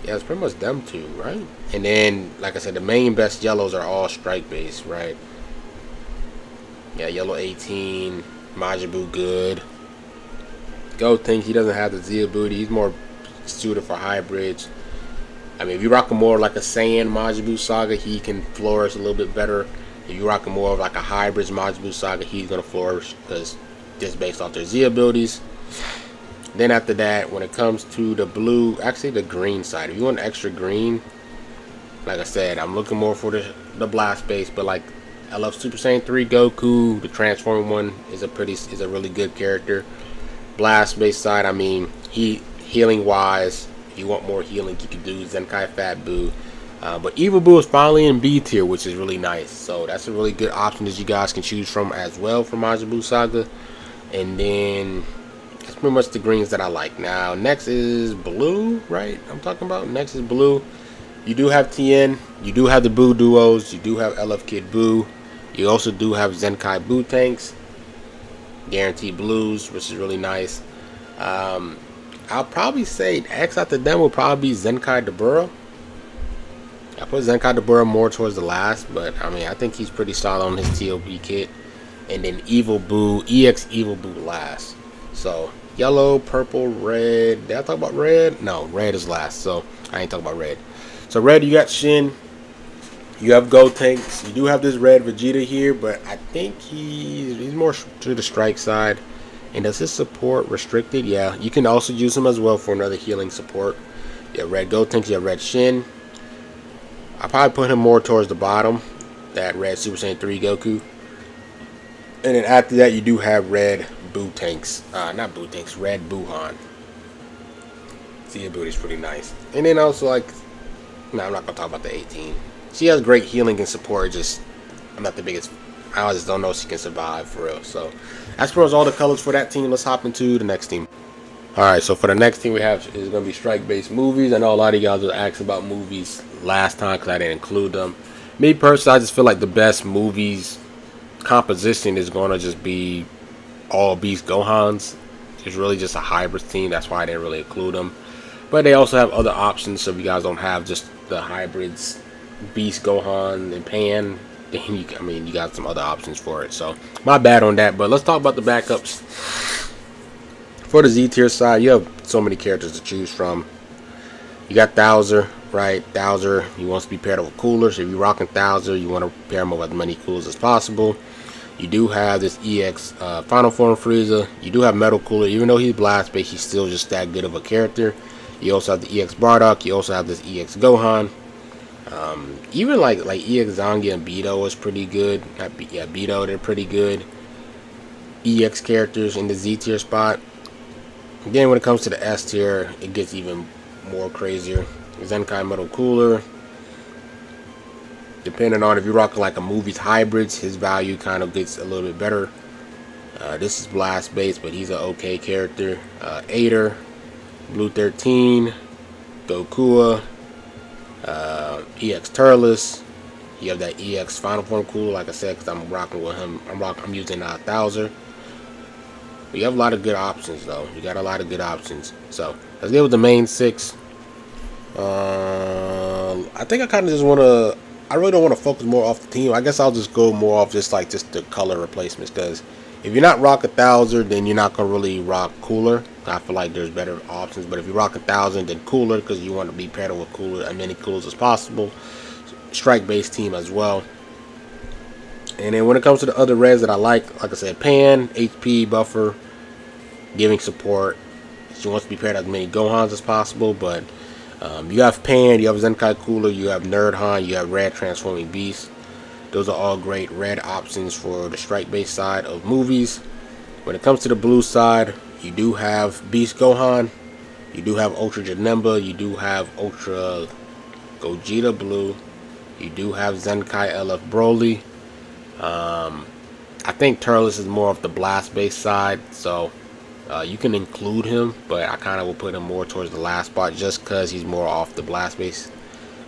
yeah, it's pretty much them two, right? And then, like I said, the main best yellows are all strike based, right? Yeah, yellow 18, Majin Buu good. Go thinks he doesn't have the Z ability. He's more suited for hybrids. I mean, if you rock him more like a Saiyan Majin Buu Saga, he can flourish a little bit better. If you rock him more of like a hybrid Majin Buu Saga, he's gonna flourish because just based off their Z abilities. Then after that, when it comes to the blue, actually the green side, if you want extra green, like I said, I'm looking more for the blast base. But like, I love Super Saiyan 3 Goku. The transforming one is a really good character. Blast base side, I mean, healing wise, if you want more healing, you can do Zenkai Fat Buu. But Evil Buu is finally in B tier, which is really nice. So that's a really good option that you guys can choose from as well for Majin Buu Saga. And then that's pretty much the greens that I like. Now, next is blue, right? I'm talking about. Next is blue. You do have TN. You do have the Buu duos. You do have LF Kid Buu. You also do have Zenkai Buu tanks. Guaranteed blues, which is really nice. I'll probably say X after them will probably be Zenkai Dabura. I put Zenkai Dabura more towards the last, but I mean, I think he's pretty solid on his TOP kit. And then Evil Buu, EX Evil Buu last. So yellow, purple, red. Did I talk about red? No, red is last, so I ain't talking about red. So red, you got Shin. You have Go Tanks. You do have this red Vegeta here, but I think he's more to the strike side. And does his support restricted? Yeah, you can also use him as well for another healing support. Yeah, red Go Tanks. You have red Shin. I probably put him more towards the bottom. That red Super Saiyan 3 Goku. And then after that, you do have red Buu tanks. Not Buu tanks, red Buuhan. See, ability is pretty nice. And then also, like, no, I'm not going to talk about the 18. She has great healing and support. Just, I'm not the biggest. I just don't know if she can survive for real. So, as far as all the colors for that team, let's hop into the next team. Alright, so for the next team we have is going to be strike-based movies. I know a lot of you guys were asked about movies last time because I didn't include them. Me personally, I just feel like the best movies composition is going to just be all Beast Gohans. It's really just a hybrid team. That's why I didn't really include them. But they also have other options. So if you guys don't have just the hybrids, Beast Gohan and Pan, then you got some other options for it. So my bad on that. But let's talk about the backups. For the Z tier side, you have so many characters to choose from. You got Thouser, right? Thouser, he wants to be paired up with coolers. So if you're rocking Thouser, you want to pair him up with as many coolers as possible. You do have this EX Final Form Frieza. You do have Metal Cooler. Even though he's blast based, he's still just that good of a character. You also have the EX Bardock. You also have this EX Gohan. Even like EX Zangia and Beto is pretty good. Yeah, Beto, they're pretty good EX characters in the Z tier spot. Again, when it comes to the S tier, it gets even more crazier. Zenkai Metal Cooler. Depending on if you're rocking like a movie's hybrids, his value kind of gets a little bit better. This is blast base, but he's an okay character. Aider, Blue 13, Gokua, EX Turles. You have that EX Final Form cooler, like I said, because I'm rocking with him. I'm using Thouser. But you have a lot of good options, though. You got a lot of good options. So let's get with the main 6. I think I kind of just want to. I really don't want to focus more off the team. I guess I'll just go more off just the color replacements, because if you're not rock 1,000, then you're not gonna really rock cooler. I feel like there's better options. But if you rock 1,000, then cooler, because you want to be paired with cooler, as many coolers as possible. Strike base team as well. And then when it comes to the other reds that I like I said, Pan, HP buffer, giving support. She wants to be paired as many Gohans as possible, but you have Pan, you have Zenkai Cooler, you have Nerd Han, you have Red Transforming Beast. Those are all great red options for the strike base side of movies. When it comes to the blue side, you do have Beast Gohan, you do have Ultra Janemba, you do have Ultra Gogeta Blue, you do have Zenkai LF Broly. I think Turles is more of the blast base side, so you can include him, but I kind of will put him more towards the last spot just because he's more off the blast base.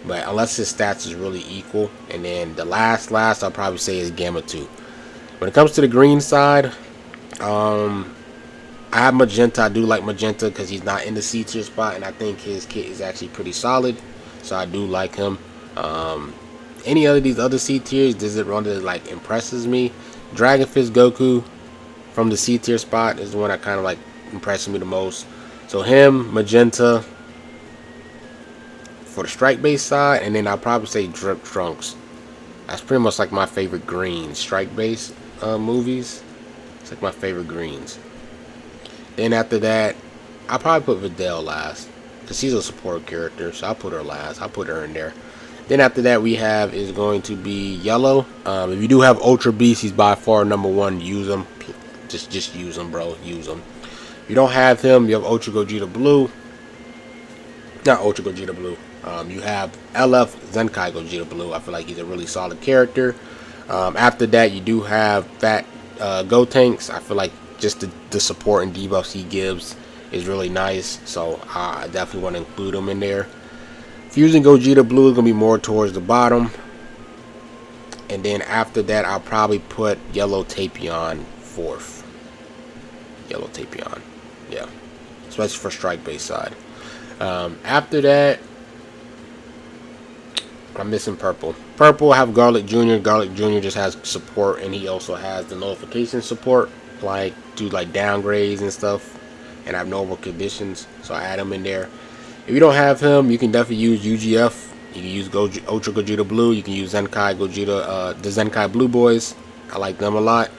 But unless his stats is really equal, and then the last I'll probably say is Gamma 2. When it comes to the green side, I have Magenta. I do like Magenta because he's not in the C tier spot, and I think his kit is actually pretty solid, so I do like him. Any of these other C tiers, does it run that like impresses me? Dragon Fist Goku from the C tier spot is the one that kind of like impresses me the most. So him, Magenta for the strike base side, and then I'll probably say Drip Trunks. That's pretty much like my favorite green strike base movies. It's like my favorite greens. Then after that, I'll probably put Videl last because she's a support character, so I'll put her last. I'll put her in there. Then after that, we have is going to be Yellow. If you do have Ultra Beast, he's by far #1. Use him. Just use him, bro. Use him. If you don't have him, you have Ultra Gogeta Blue. Not Ultra Gogeta Blue. You have LF Zenkai Gogeta Blue. I feel like he's a really solid character. After that, you do have Fat Gotenks. I feel like just the support and debuffs he gives is really nice. So I definitely want to include him in there. Fusing Gogeta Blue is going to be more towards the bottom. And then after that, I'll probably put Yellow Tapion 4th. Yellow Tapion. Yeah. Especially for strike base side. After that, I'm missing Purple. Purple, I have Garlic Jr. Garlic Jr. just has support, and he also has the notification support, like do like downgrades and stuff, and abnormal conditions. So I add him in there. If you don't have him, you can definitely use UGF. You can use Ultra Gogeta Blue. You can use Zenkai Gogeta, the Zenkai Blue Boys. I like them a lot.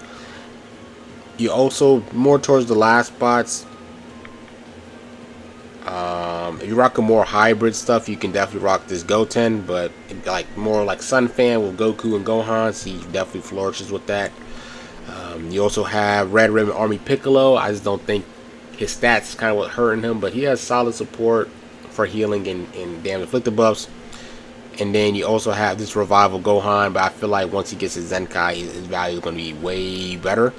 You also more towards the last spots. If you're rocking more hybrid stuff, you can definitely rock this Goten, but like more like Sun Fan with Goku and Gohan, so he definitely flourishes with that. You also have Red Ribbon Army Piccolo. I just don't think his stats is kind of what hurting him, but he has solid support for healing and damage inflicted buffs. And then you also have this Revival Gohan, but I feel like once he gets his Zenkai, his value is going to be way better.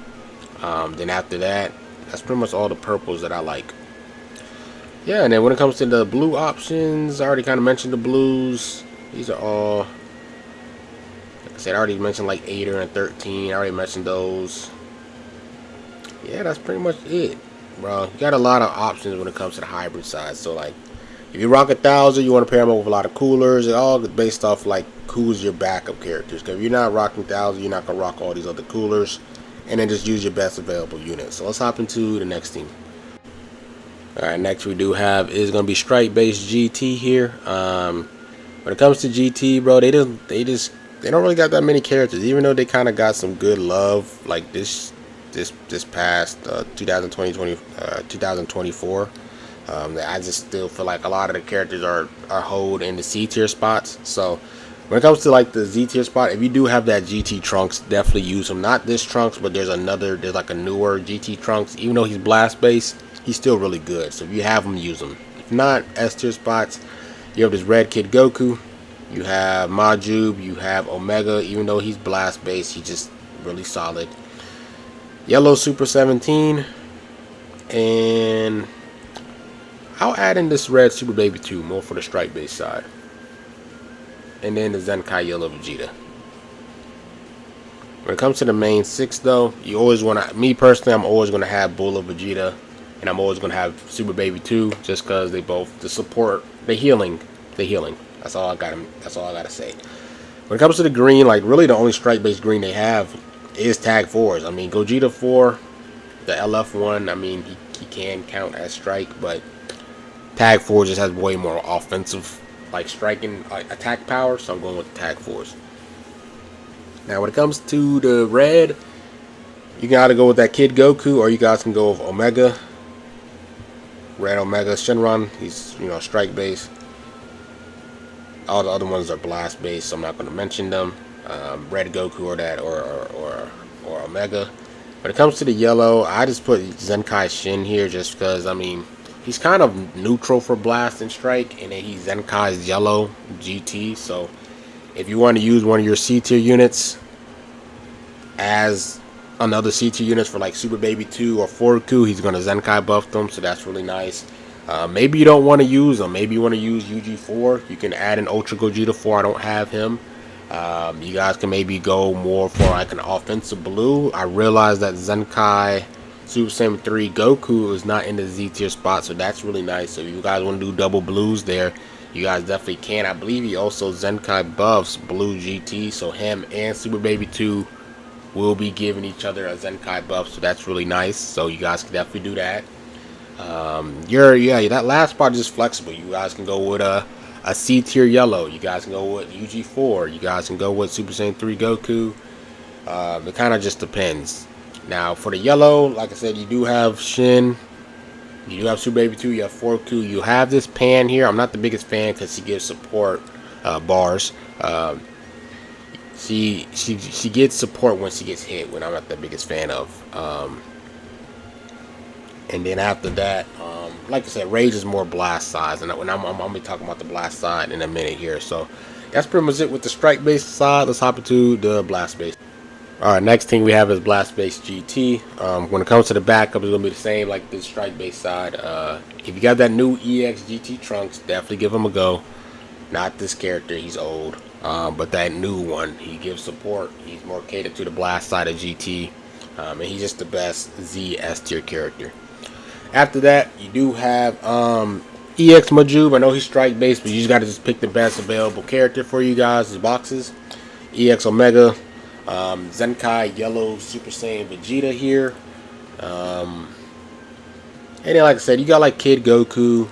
Then after that, that's pretty much all the purples that I like. Yeah, and then when it comes to the blue options, I already kind of mentioned the blues. These are all, like I said, I already mentioned like 8 and 13. I already mentioned those. Yeah, that's pretty much it, bro. You got a lot of options when it comes to the hybrid side. So like, if you rock 1,000, you want to pair them up with a lot of coolers. It's all based off like who's your backup characters. Because if you're not rocking 1,000, you're not gonna rock all these other coolers. And then just use your best available units. So let's hop into the next team. Alright, next we do have is gonna be strike based GT here. When it comes to GT, bro, they don't really got that many characters, even though they kind of got some good love like this past 2024. I just still feel like a lot of the characters are hold in the C tier spots. So when it comes to like the Z tier spot, if you do have that GT Trunks, definitely use him. Not this Trunks, but there's like a newer GT Trunks. Even though he's blast based, he's still really good. So if you have him, use him. If not, S tier spots, you have this Red Kid Goku, You have Majub, you have Omega, even though he's blast based, he's just really solid. Yellow Super 17, and I'll add in this red Super Baby 2, more for the strike base side. And then the Zenkai Yellow Vegeta. When it comes to the main 6 though, you always want to, me personally, I'm always going to have Bull of Vegeta, and I'm always going to have Super Baby 2, just because they both, the support, the healing. That's all I gotta say. When it comes to the green, like really the only strike based green they have is Tag 4s. I mean, Gogeta 4, the LF one, I mean, he can count as strike, but Tag 4 just has way more offensive, like striking, attack power, so I'm going with the Tag 4s. Now, when it comes to the red, you can either go with that Kid Goku, or you guys can go with Omega. Red Omega Shenron, he's, you know, strike base. All the other ones are blast based, so I'm not going to mention them. Red Goku or that, or Omega. When it comes to the yellow, I just put Zenkai Shin here just because, I mean, he's kind of neutral for blast and strike, and then he's Zenkai's yellow GT. So if you want to use one of your C tier units as another C tier units for like Super Baby 2 or Forku, he's going to Zenkai buff them, so that's really nice. Maybe you don't want to use them. Maybe you want to use UG4. You can add an Ultra Gogeta 4. I don't have him. You guys can maybe go more for like an offensive blue. I realize that Zenkai Super Saiyan 3 Goku is not in the Z tier spot, so that's really nice. So if you guys want to do double blues there, you guys definitely can. I believe he also Zenkai buffs Blue GT, so him and Super Baby 2 will be giving each other a Zenkai buff, so that's really nice. So you guys can definitely do that. That last spot is just flexible. You guys can go with a C tier yellow. You guys can go with UG4. You guys can go with Super Saiyan 3 Goku. It kind of just depends. Now for the yellow, like I said, you do have Shin. You do have Super Baby 2. You have Forku. You have this Pan here. I'm not the biggest fan because she gives support bars. She gets support when she gets hit, when I'm not the biggest fan of. And then after that, like I said, Rage is more blast size, and I'm gonna be talking about the blast side in a minute here. So that's pretty much it with the strike based side. Let's hop into the blast base. All right, next thing we have is blast based GT. When it comes to the backup, it's gonna be the same like the strike based side. If you got that new EX GT Trunks, definitely give him a go. Not this character, he's old, but that new one, he gives support. He's more catered to the blast side of GT, and he's just the best Z S tier character. After that, you do have EX Majub. I know he's strike based, but you just got to just pick the best available character for you guys. The boxes, EX Omega, Zenkai Yellow Super Saiyan Vegeta here, and then like I said, you got like Kid Goku,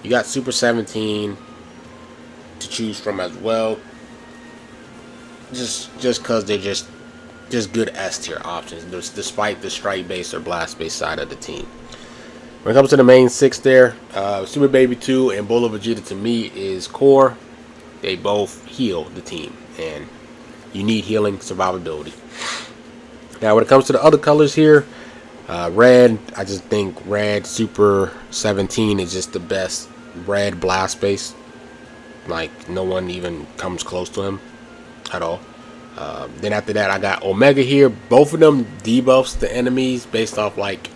you got Super 17 to choose from as well. Just because they're just good S tier options, despite the strike based or blast based side of the team. When it comes to the main 6 there, Super Baby 2 and Bull of Vegeta to me is core. They both heal the team, and you need healing survivability. Now when it comes to the other colors here, red, I just think red Super 17 is just the best red blast base. Like no one even comes close to him at all. Then after that, I got Omega here. Both of them debuffs the enemies based off like,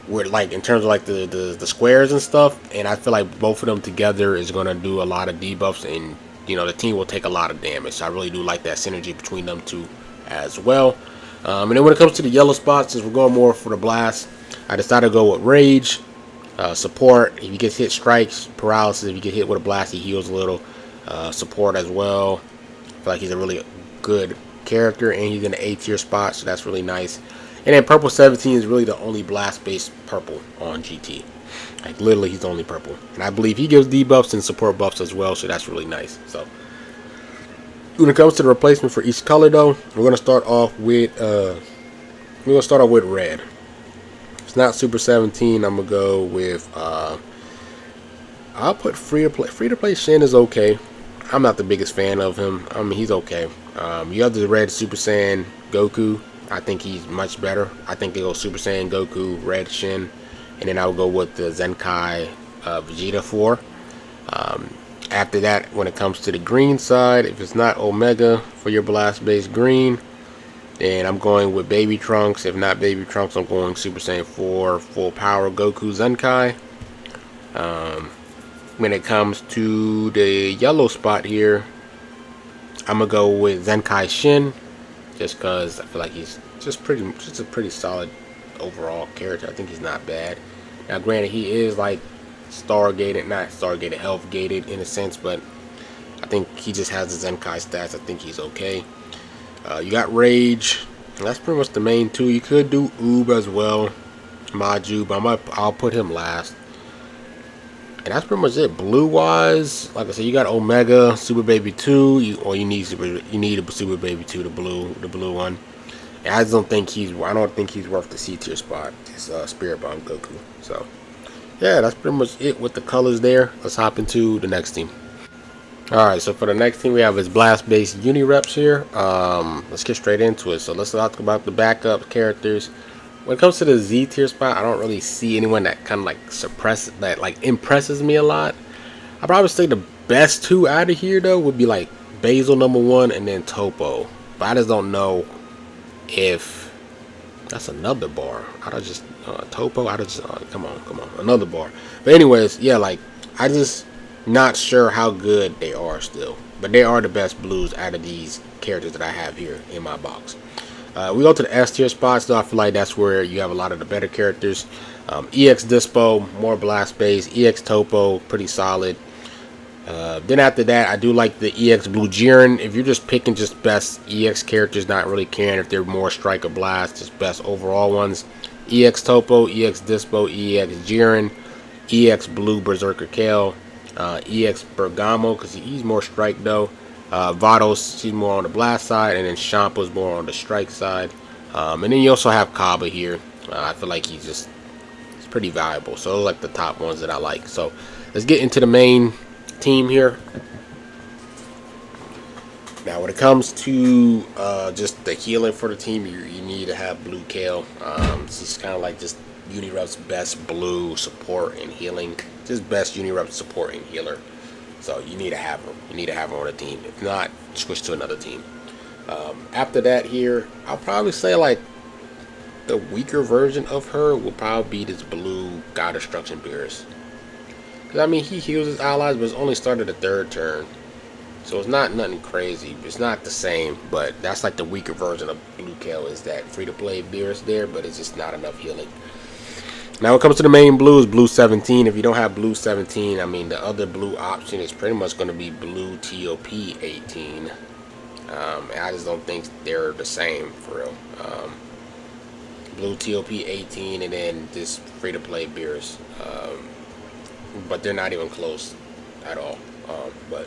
where like in terms of like the squares and stuff, and I feel like both of them together is going to do a lot of debuffs, and you know the team will take a lot of damage. So I really do like that synergy between them two as well. And then when it comes to the yellow spots, since we're going more for the blast, I decided to go with Rage, support. If he gets hit, strikes, paralysis. If you get hit with a blast, he heals a little. Support as well. I feel like he's a really good character, and he's in the A tier spot, so that's really nice. And then purple 17 is really the only blast based purple on GT. Like literally he's the only purple. And I believe he gives debuffs and support buffs as well, so that's really nice. So when it comes to the replacement for each color though, we're gonna start off with red. It's not Super 17, I'm gonna go with I'll put free to play. Free to play Shin is okay. I'm not the biggest fan of him. I mean he's okay. You have the red Super Saiyan Goku. I think he's much better. I think they go Super Saiyan Goku, Red Shin, and then I would go with the Zenkai Vegeta 4. After that, when it comes to the green side, if it's not Omega for your blast base green, then I'm going with Baby Trunks. If not Baby Trunks, I'm going Super Saiyan 4 full power Goku Zenkai. When it comes to the yellow spot here, I'm gonna go with Zenkai Shin, just because I feel like he's just a pretty solid overall character. I think he's not bad. Now, granted, he is like Stargated, not Stargated, Health gated in a sense, but I think he just has the Zenkai stats. I think he's okay. You got Rage. That's pretty much the main two. You could do Oob as well, Maju, but I'll put him last. And that's pretty much it. Blue wise, like I said, you got Omega, Super Baby 2, you need a Super Baby 2, the blue one. And I don't think he's worth the C tier spot. It's Spirit Bomb Goku. So yeah, that's pretty much it with the colors there. Let's hop into the next team. Alright, so for the next team we have his blast based uni reps here. Let's get straight into it. So let's talk about the backup characters. When it comes to the Z tier spot, I don't really see anyone that kind of like impresses me a lot. I probably say the best two out of here though would be like Basil #1 and then Topo. But I just don't know if that's another bar. I just Topo. Come on, another bar. But anyways, yeah, like I just not sure how good they are still. But they are the best blues out of these characters that I have here in my box. We go to the S tier spots, though. I feel like that's where you have a lot of the better characters. EX Dispo, more blast base. EX Topo, pretty solid. Then after that, I do like the EX Blue Jiren. If you're just picking just best EX characters, not really caring if they're more strike or blast, just best overall ones. EX Topo, EX Dispo, EX Jiren, EX Blue Berserker Kale, EX Bergamo, because he's more strike though. Vados, she's more on the blast side, and then Shampa's more on the strike side. And then you also have Kaba here. I feel like he's pretty valuable. So those are like the top ones that I like. So let's get into the main team here. Now when it comes to just the healing for the team, you need to have Blue Kale. This is kind of like just Unirep's best blue support and healing. Just best Unirep support and healer. So you need to have her. You need to have her on a team. If not, switch to another team. After that here, I'll probably say like the weaker version of her will probably be this blue God Destruction Beerus. Because I mean, he heals his allies, but it's only started the 3rd turn. So it's not nothing crazy. It's not the same, but that's like the weaker version of Blue Kale, is that free-to-play Beerus there, but it's just not enough healing. Now when it comes to the main blues, Blue 17. If you don't have Blue 17, I mean the other blue option is pretty much going to be Blue TOP 18. And I just don't think they're the same for real. Blue TOP 18 and then this free-to-play Beerus. But they're not even close at all. But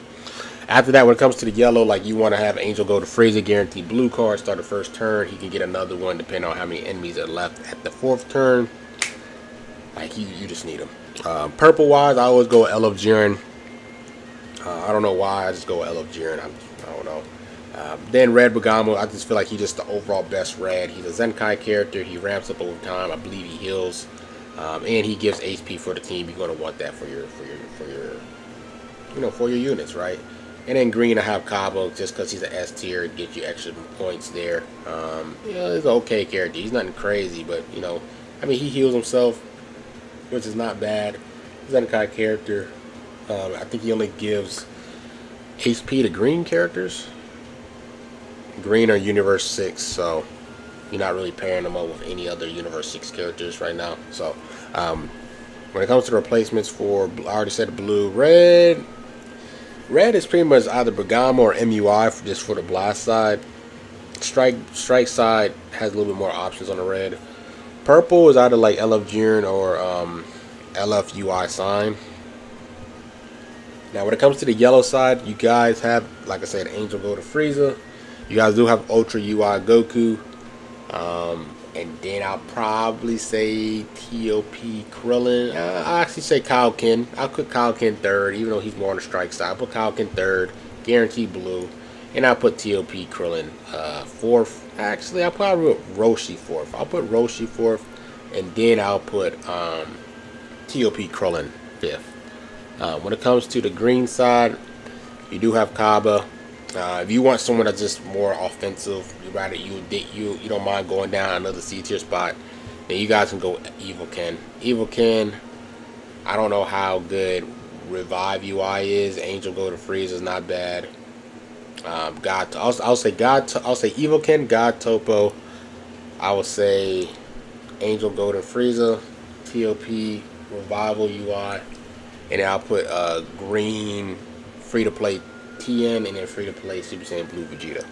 after that, when it comes to the yellow, like you want to have Angel go to Frieza, guaranteed blue card, start the 1st turn. He can get another one depending on how many enemies are left at the 4th turn. Like you just need them. Purple wise, I always go with LF Jiren. I don't know why, I just go with LF Jiren. I don't know. Then Red Bergamo, I just feel like he's just the overall best red. He's a Zenkai character. He ramps up over time. I believe he heals, and he gives HP for the team. You're gonna want that for your units, right? And then green, I have Cabo just because he's an S tier. It gets you extra points there. He's an okay character. He's nothing crazy, but I mean, he heals himself, which is not bad. Zenkai character. I think he only gives HP to green characters. Green are Universe 6, so you're not really pairing them up with any other Universe 6 characters right now. So when it comes to replacements for, I already said blue. Red is pretty much either Bergamo or MUI just for the blast side. Strike side has a little bit more options on the red. Purple is either like LF Jiren or LF UI Sign. Now when it comes to the yellow side, you guys have, like I said, Angel go to Frieza. You guys do have Ultra UI Goku. And then I'll probably say TOP Krillin. I'll actually say Kaioken. I'll put Kaioken 3rd, even though he's more on the strike side. I'll put Kaioken 3rd, guaranteed blue. And I'll put TOP Krillin 4th. Actually, I'll probably put Roshi 4th. I'll put Roshi 4th. And then I'll put TOP Krillin 5th. When it comes to the green side, you do have Kaba. If you want someone that's just more offensive, you don't mind going down another C tier spot, then you guys can go Evil Ken. Evil Ken, I don't know how good Revive UI is. Angel Go to Freeze is not bad. I'll say Evil Ken, God Topo. I would say Angel Golden Frieza, TOP, Revival UI, and then I'll put green free to play TN, and then free to play Super Saiyan Blue Vegeta.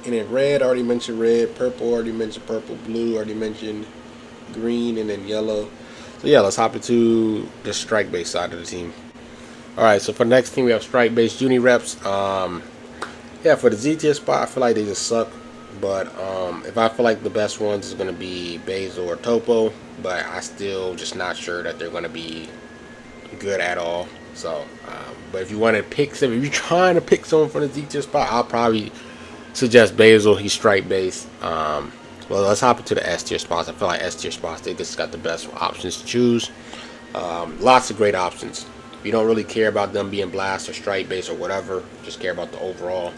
And then red, already mentioned red. Purple, already mentioned purple. Blue, already mentioned green, and then yellow. So yeah, let's hop into the strike base side of the team. Alright, so for the next team we have strike base uni reps. Yeah, for the Z tier spot, I feel like they just suck. But if I feel like the best ones is gonna be Basil or Topo, but I still just not sure that they're gonna be good at all. So, but if you want to pick some, if you're trying to pick someone for the Z tier spot, I'll probably suggest Basil. He's strike base. Well, let's hop into the S tier spots. I feel like S tier spots, they just got the best options to choose. Lots of great options. If you don't really care about them being blast or strike base or whatever, just care about the overall.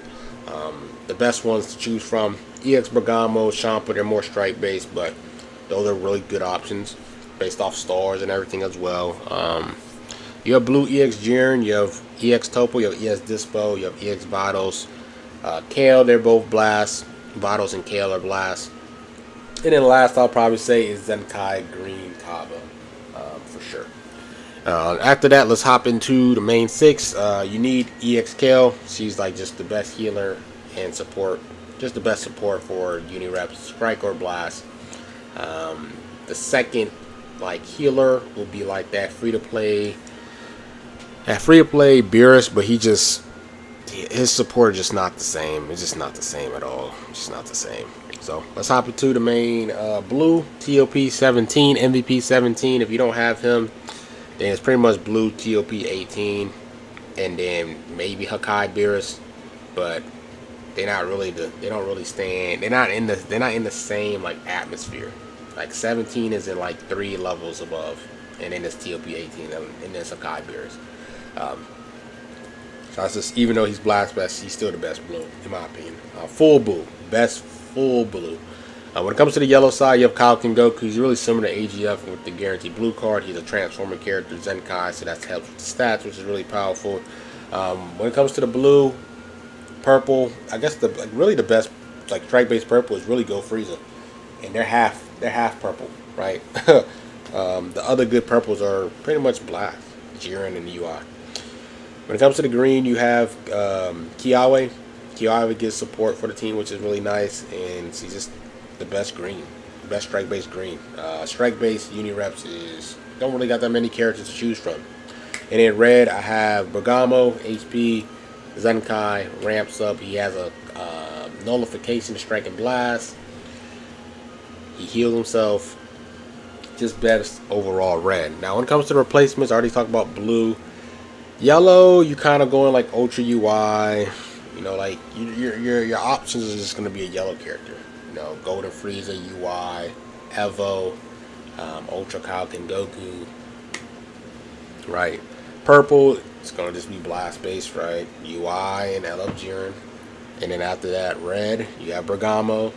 The best ones to choose from: EX Bergamo, Champa, they're more strike based, but those are really good options based off stars and everything as well. You have Blue EX Jiren, you have EX Topo, you have EX Dispo, you have EX Vados. Kale, they're both blast. Vados and Kale are blast. And then last I'll probably say is Zenkai Green Kaba, for sure. After that, let's hop into the main six. You need EX Kale. She's like just the best healer and support, just the best support for uni reps, strike or blast. The second like healer will be like that free to play Beerus, but his support is just not the same. It's just not the same at all. It's just not the same. So let's hop into the main blue TOP 17, MVP 17. If you don't have him, then it's pretty much blue TOP 18, and then maybe Hakai Beerus, but they're not really they don't really stand. They're not in the same like atmosphere. Like 17 is in like 3 levels above, and then it's TOP 18, and then Hakai Beerus. So that's just, even though he's blast best, he's still the best blue in my opinion. Full blue, best full blue. When it comes to the yellow side, you have Kaioken Goku. He's really similar to AGF with the guaranteed blue card. He's a transformer character, Zenkai, so that helps with the stats, which is really powerful. When it comes to the blue, purple, I guess really the best like strike based purple is really Go Frieza, and they're half purple, right? The other good purples are pretty much blast, Jiren and UI. When it comes to the green, you have Kiawe. Kiawe gives support for the team, which is really nice, and she's just the best green, best strike based green. Strike based uni reps don't really got that many characters to choose from. And in red, I have Bergamo, HP, Zenkai, ramps up. He has a nullification to strike and blast. He heals himself. Just best overall red. Now when it comes to the replacements, I already talked about blue. Yellow, you kind of going like Ultra UI. You know, like your options are just going to be a yellow character. You know, Golden Frieza, UI, Evo, Ultra Kaioken Goku. Right. Purple, it's going to just be blast based, right? UI and LF Jiren. And then after that, red, you have Bergamo.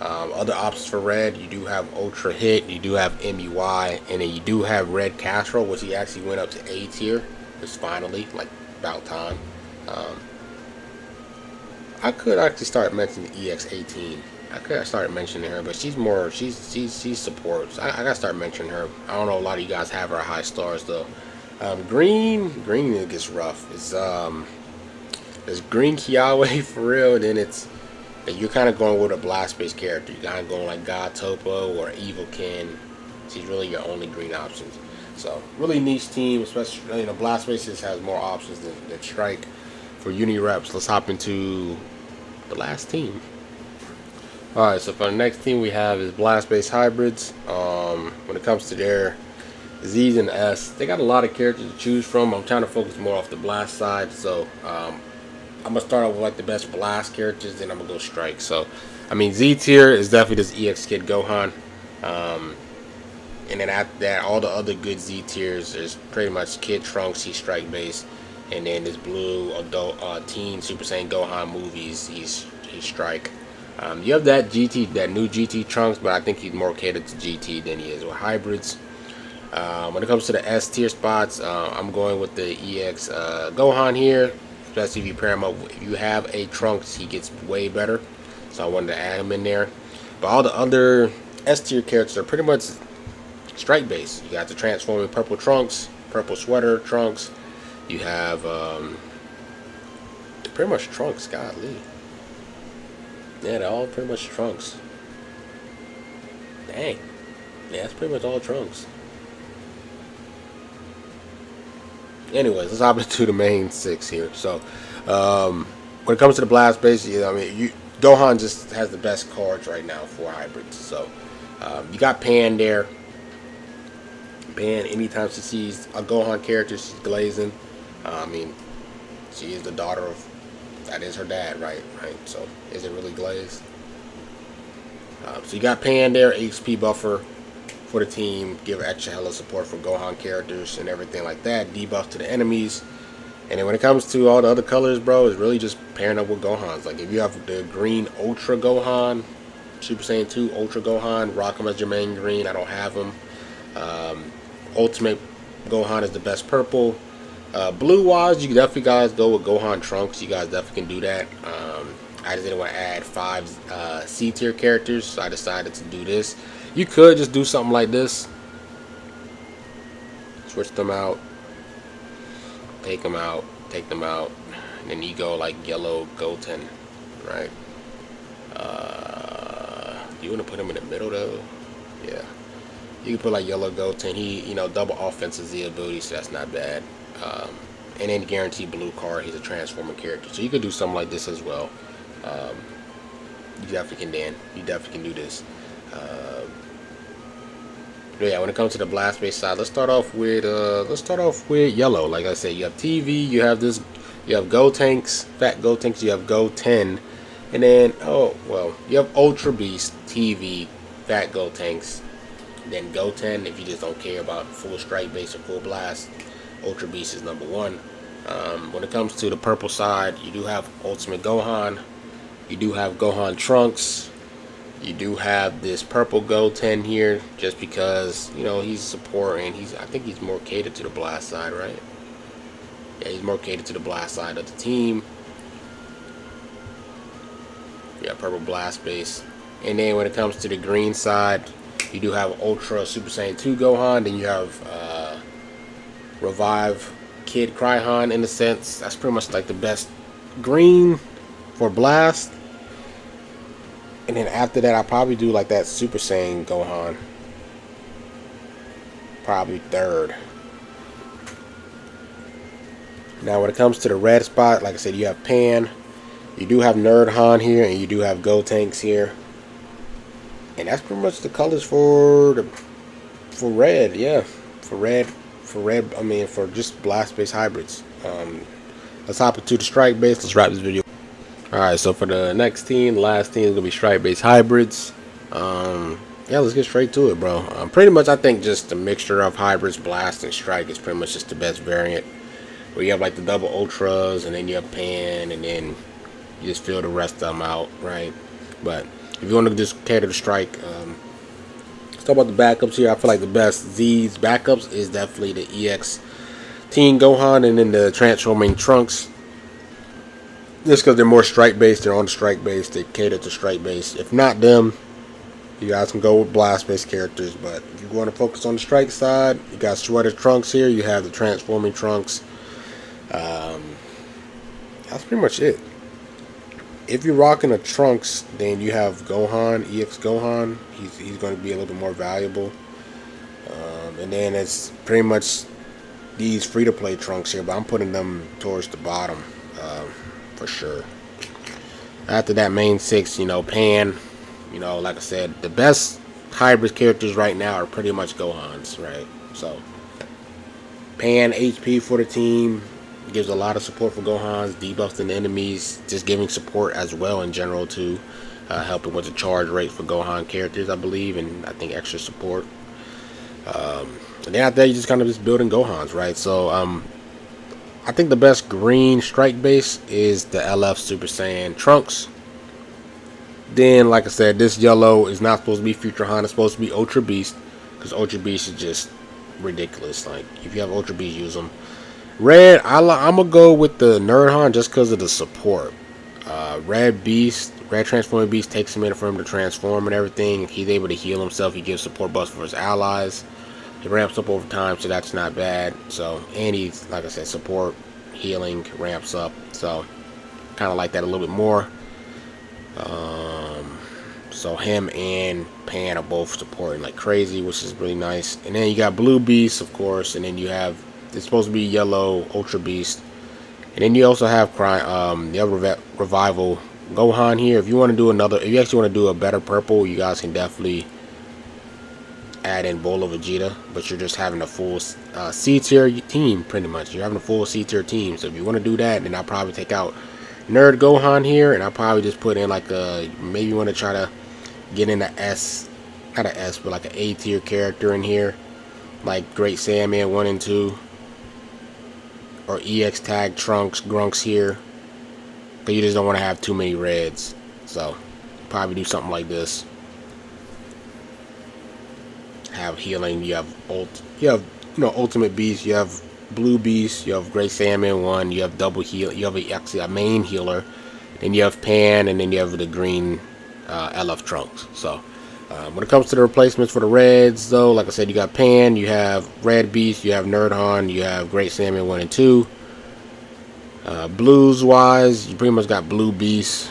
Other options for red, you do have Ultra Hit, you do have MUI, and then you do have Red Castro, which he actually went up to A tier. It's finally, like, about time. I could actually start mentioning EX18. I could have started mentioning her, but she's supports. I gotta start mentioning her. I don't know, a lot of you guys have her high stars though. Green it gets rough. It's Green Kiawe for real, and then you're kind of going with a blast based character. You're kind of going like God Topo or Evil Ken. She's really your only green options. So really niche team, especially blast based just has more options than strike. For uni reps, let's hop into the last team. Alright, so for the next team we have is blast based hybrids. When it comes to their Z's and S, they got a lot of characters to choose from. I'm trying to focus more off the blast side, so I'm gonna start off with like the best blast characters, then I'm gonna go strike. So I mean, Z tier is definitely this EX Kid Gohan. And then after that, all the other good Z tiers is pretty much Kid Trunks, he's strike based, and then this blue adult teen Super Saiyan Gohan movies, he's strike. You have that new GT Trunks, but I think he's more catered to GT than he is with hybrids. When it comes to the S tier spots, I'm going with the EX Gohan here, especially if you pair him up. If you have a Trunks, he gets way better, so I wanted to add him in there. But all the other S tier characters are pretty much strike based. You got the transforming purple Trunks, purple sweater Trunks. You have pretty much Trunks. Godly, yeah, they're all pretty much Trunks. Dang, yeah, that's pretty much all Trunks. Anyways, let's hop into the main 6 here. So, when it comes to the blast base, I mean, Gohan just has the best cards right now for hybrids. So, you got Pan there. Pan, anytime she sees a Gohan character, she's glazing. I mean, she is the daughter of, that is her dad, right? So, is it really glazed? So you got Pan there, HP buffer for the team, give extra hella support for Gohan characters and everything like that, debuff to the enemies. And then when it comes to all the other colors, bro, it's really just pairing up with Gohans. Like if you have the green Ultra Gohan, Super Saiyan 2 Ultra Gohan, rock him as your main green. I don't have him. Ultimate Gohan is the best purple. Blue wise, you definitely guys go with Gohan Trunks. You guys definitely can do that. I just didn't want to add 5 C tier characters, so I decided to do this. You could just do something like this. Switch them out. Take them out. Take them out. And then you go like yellow Goten, right? You want to put him in the middle though? Yeah. You can put like yellow Goten. He, double offensive Z ability, so that's not bad. And then guaranteed blue card. He's a transforming character, so you could do something like this as well. You definitely can, Dan. You definitely can do this. Yeah, when it comes to the blast base side, let's start off with yellow. Like I said, you have TV, you have this, you have Go Tanks, Fat Go Tanks, you have Go 10, and then you have Ultra Beast, TV, Fat Go Tanks, then Go 10. If you just don't care about full strike base or full blast, Ultra Beast is number 1. When it comes to the purple side, you do have Ultimate Gohan, you do have Gohan Trunks. You do have this purple Go 10 here, just because he's support and I think he's more catered to the blast side, right? Yeah, he's more catered to the blast side of the team. Yeah, purple blast base. And then when it comes to the green side, you do have Ultra Super Saiyan 2 Gohan. Then you have Revive Kid Cryhan in a sense. That's pretty much like the best green for blast. And then after that, I'll probably do like that Super Saiyan Gohan. Probably 3rd. Now when it comes to the red spot, like I said, you have Pan. You do have Nerd Han here, and you do have Go Tanks here. And that's pretty much the colors for red, yeah. For red, I mean, for just blast-based hybrids. Let's hop into the strike-base. Let's wrap this video. Alright, so for the next team, the last team is going to be strike-based hybrids. Yeah, let's get straight to it, bro. Pretty much, I think just a mixture of hybrids, blast, and strike is pretty much just the best variant. Where you have like the double ultras, and then you have Pan, and then you just fill the rest of them out, right? But if you want to just cater to strike, let's talk about the backups here. I feel like the best Z's backups is definitely the EX Teen Gohan, and then the transforming Trunks. Just because they're more strike based, they're on the strike base, they cater to strike base. If not them, you guys can go with blast based characters. But if you want to focus on the strike side, you got Sweater Trunks here. You have the transforming Trunks. That's pretty much it. If you're rocking a Trunks, then you have Gohan, EX Gohan. He's going to be a little bit more valuable. And then it's pretty much these free to play Trunks here, but I'm putting them towards the bottom. For sure. After that main 6, Pan, like I said, the best hybrid characters right now are pretty much Gohans, right? So Pan HP for the team, gives a lot of support for Gohans, debuffs the enemies, just giving support as well in general too, helping with the charge rate for Gohan characters, I believe, and I think extra support. And then after that, you just kind of just building Gohans, right? So I think the best green strike base is the LF Super Saiyan Trunks. Then, like I said, this yellow is not supposed to be Future Han. It's supposed to be Ultra Beast, because Ultra Beast is just ridiculous. Like, if you have Ultra Beast, use them. Red, I'm gonna go with the Nerd Han just because of the support. Red Beast, Red Transforming Beast takes a minute for him to transform and everything. He's able to heal himself. He gives support buffs for his allies. He ramps up over time, so that's not bad. So, and he's, like I said, support, healing, ramps up. So, kind of like that a little bit more. So him and Pan are both supporting like crazy, which is really nice. And then you got Blue Beast, of course, and then you have, it's supposed to be yellow Ultra Beast. And then you also have the other Revival Gohan here. If you want to do another, if you actually want to do a better purple, you guys can definitely add in Bola Vegeta, but you're just having a full C tier team, pretty much. You're having a full C tier team. So if you want to do that, then I'll probably take out Nerd Gohan here, and I'll probably just put in like a, maybe you want to try to get in a S, not an S, but like an A tier character in here, like Great Saiyaman 1 and 2, or EX Tag Trunks, Grunks here, but you just don't want to have too many reds. So probably do something like this. Have healing. You have Ultimate Beast. You have Blue Beast. You have Great Saiyaman 1. You have double heal. You have actually a main healer. Then you have Pan, and then you have the green LF Trunks. So when it comes to the replacements for the reds, though, like I said, you got Pan. You have Red Beast. You have Nerd Han. You have Great Saiyaman 1 and 2. Blues wise, you pretty much got Blue Beast,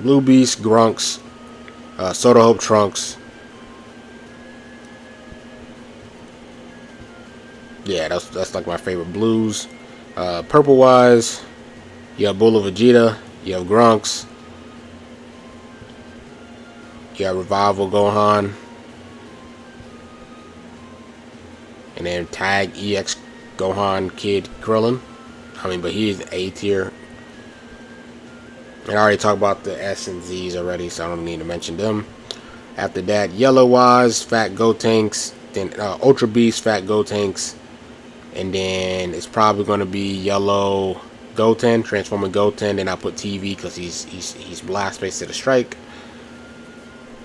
Grunks, Soda Hope Trunks. Yeah, that's like my favorite blues. Purple wise, you have Bola Vegeta, you have Grunks, you have Revival Gohan, and then Tag EX Gohan Kid Krillin. But he is A tier. And I already talked about the S and Z's already, so I don't need to mention them. After that, yellow wise, Fat Gotenks, then Ultra Beast, Fat Gotenks. And then it's probably going to be yellow Goten, transforming Goten. Then I put TV because he's blast based to the strike.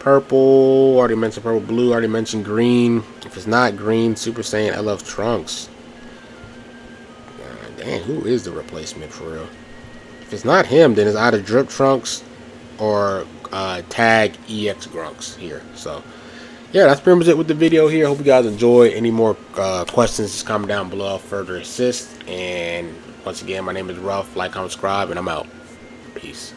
Purple, already mentioned purple. Blue, already mentioned green. If it's not green, Super Saiyan LF Trunks. Damn, who is the replacement for real? If it's not him, then it's either Drip Trunks or Tag EX Grunks here. So yeah, that's pretty much it with the video here. Hope you guys enjoy. Any more questions, just comment down below. I'll further assist. And once again, my name is Ruff. Like, comment, subscribe, and I'm out. Peace.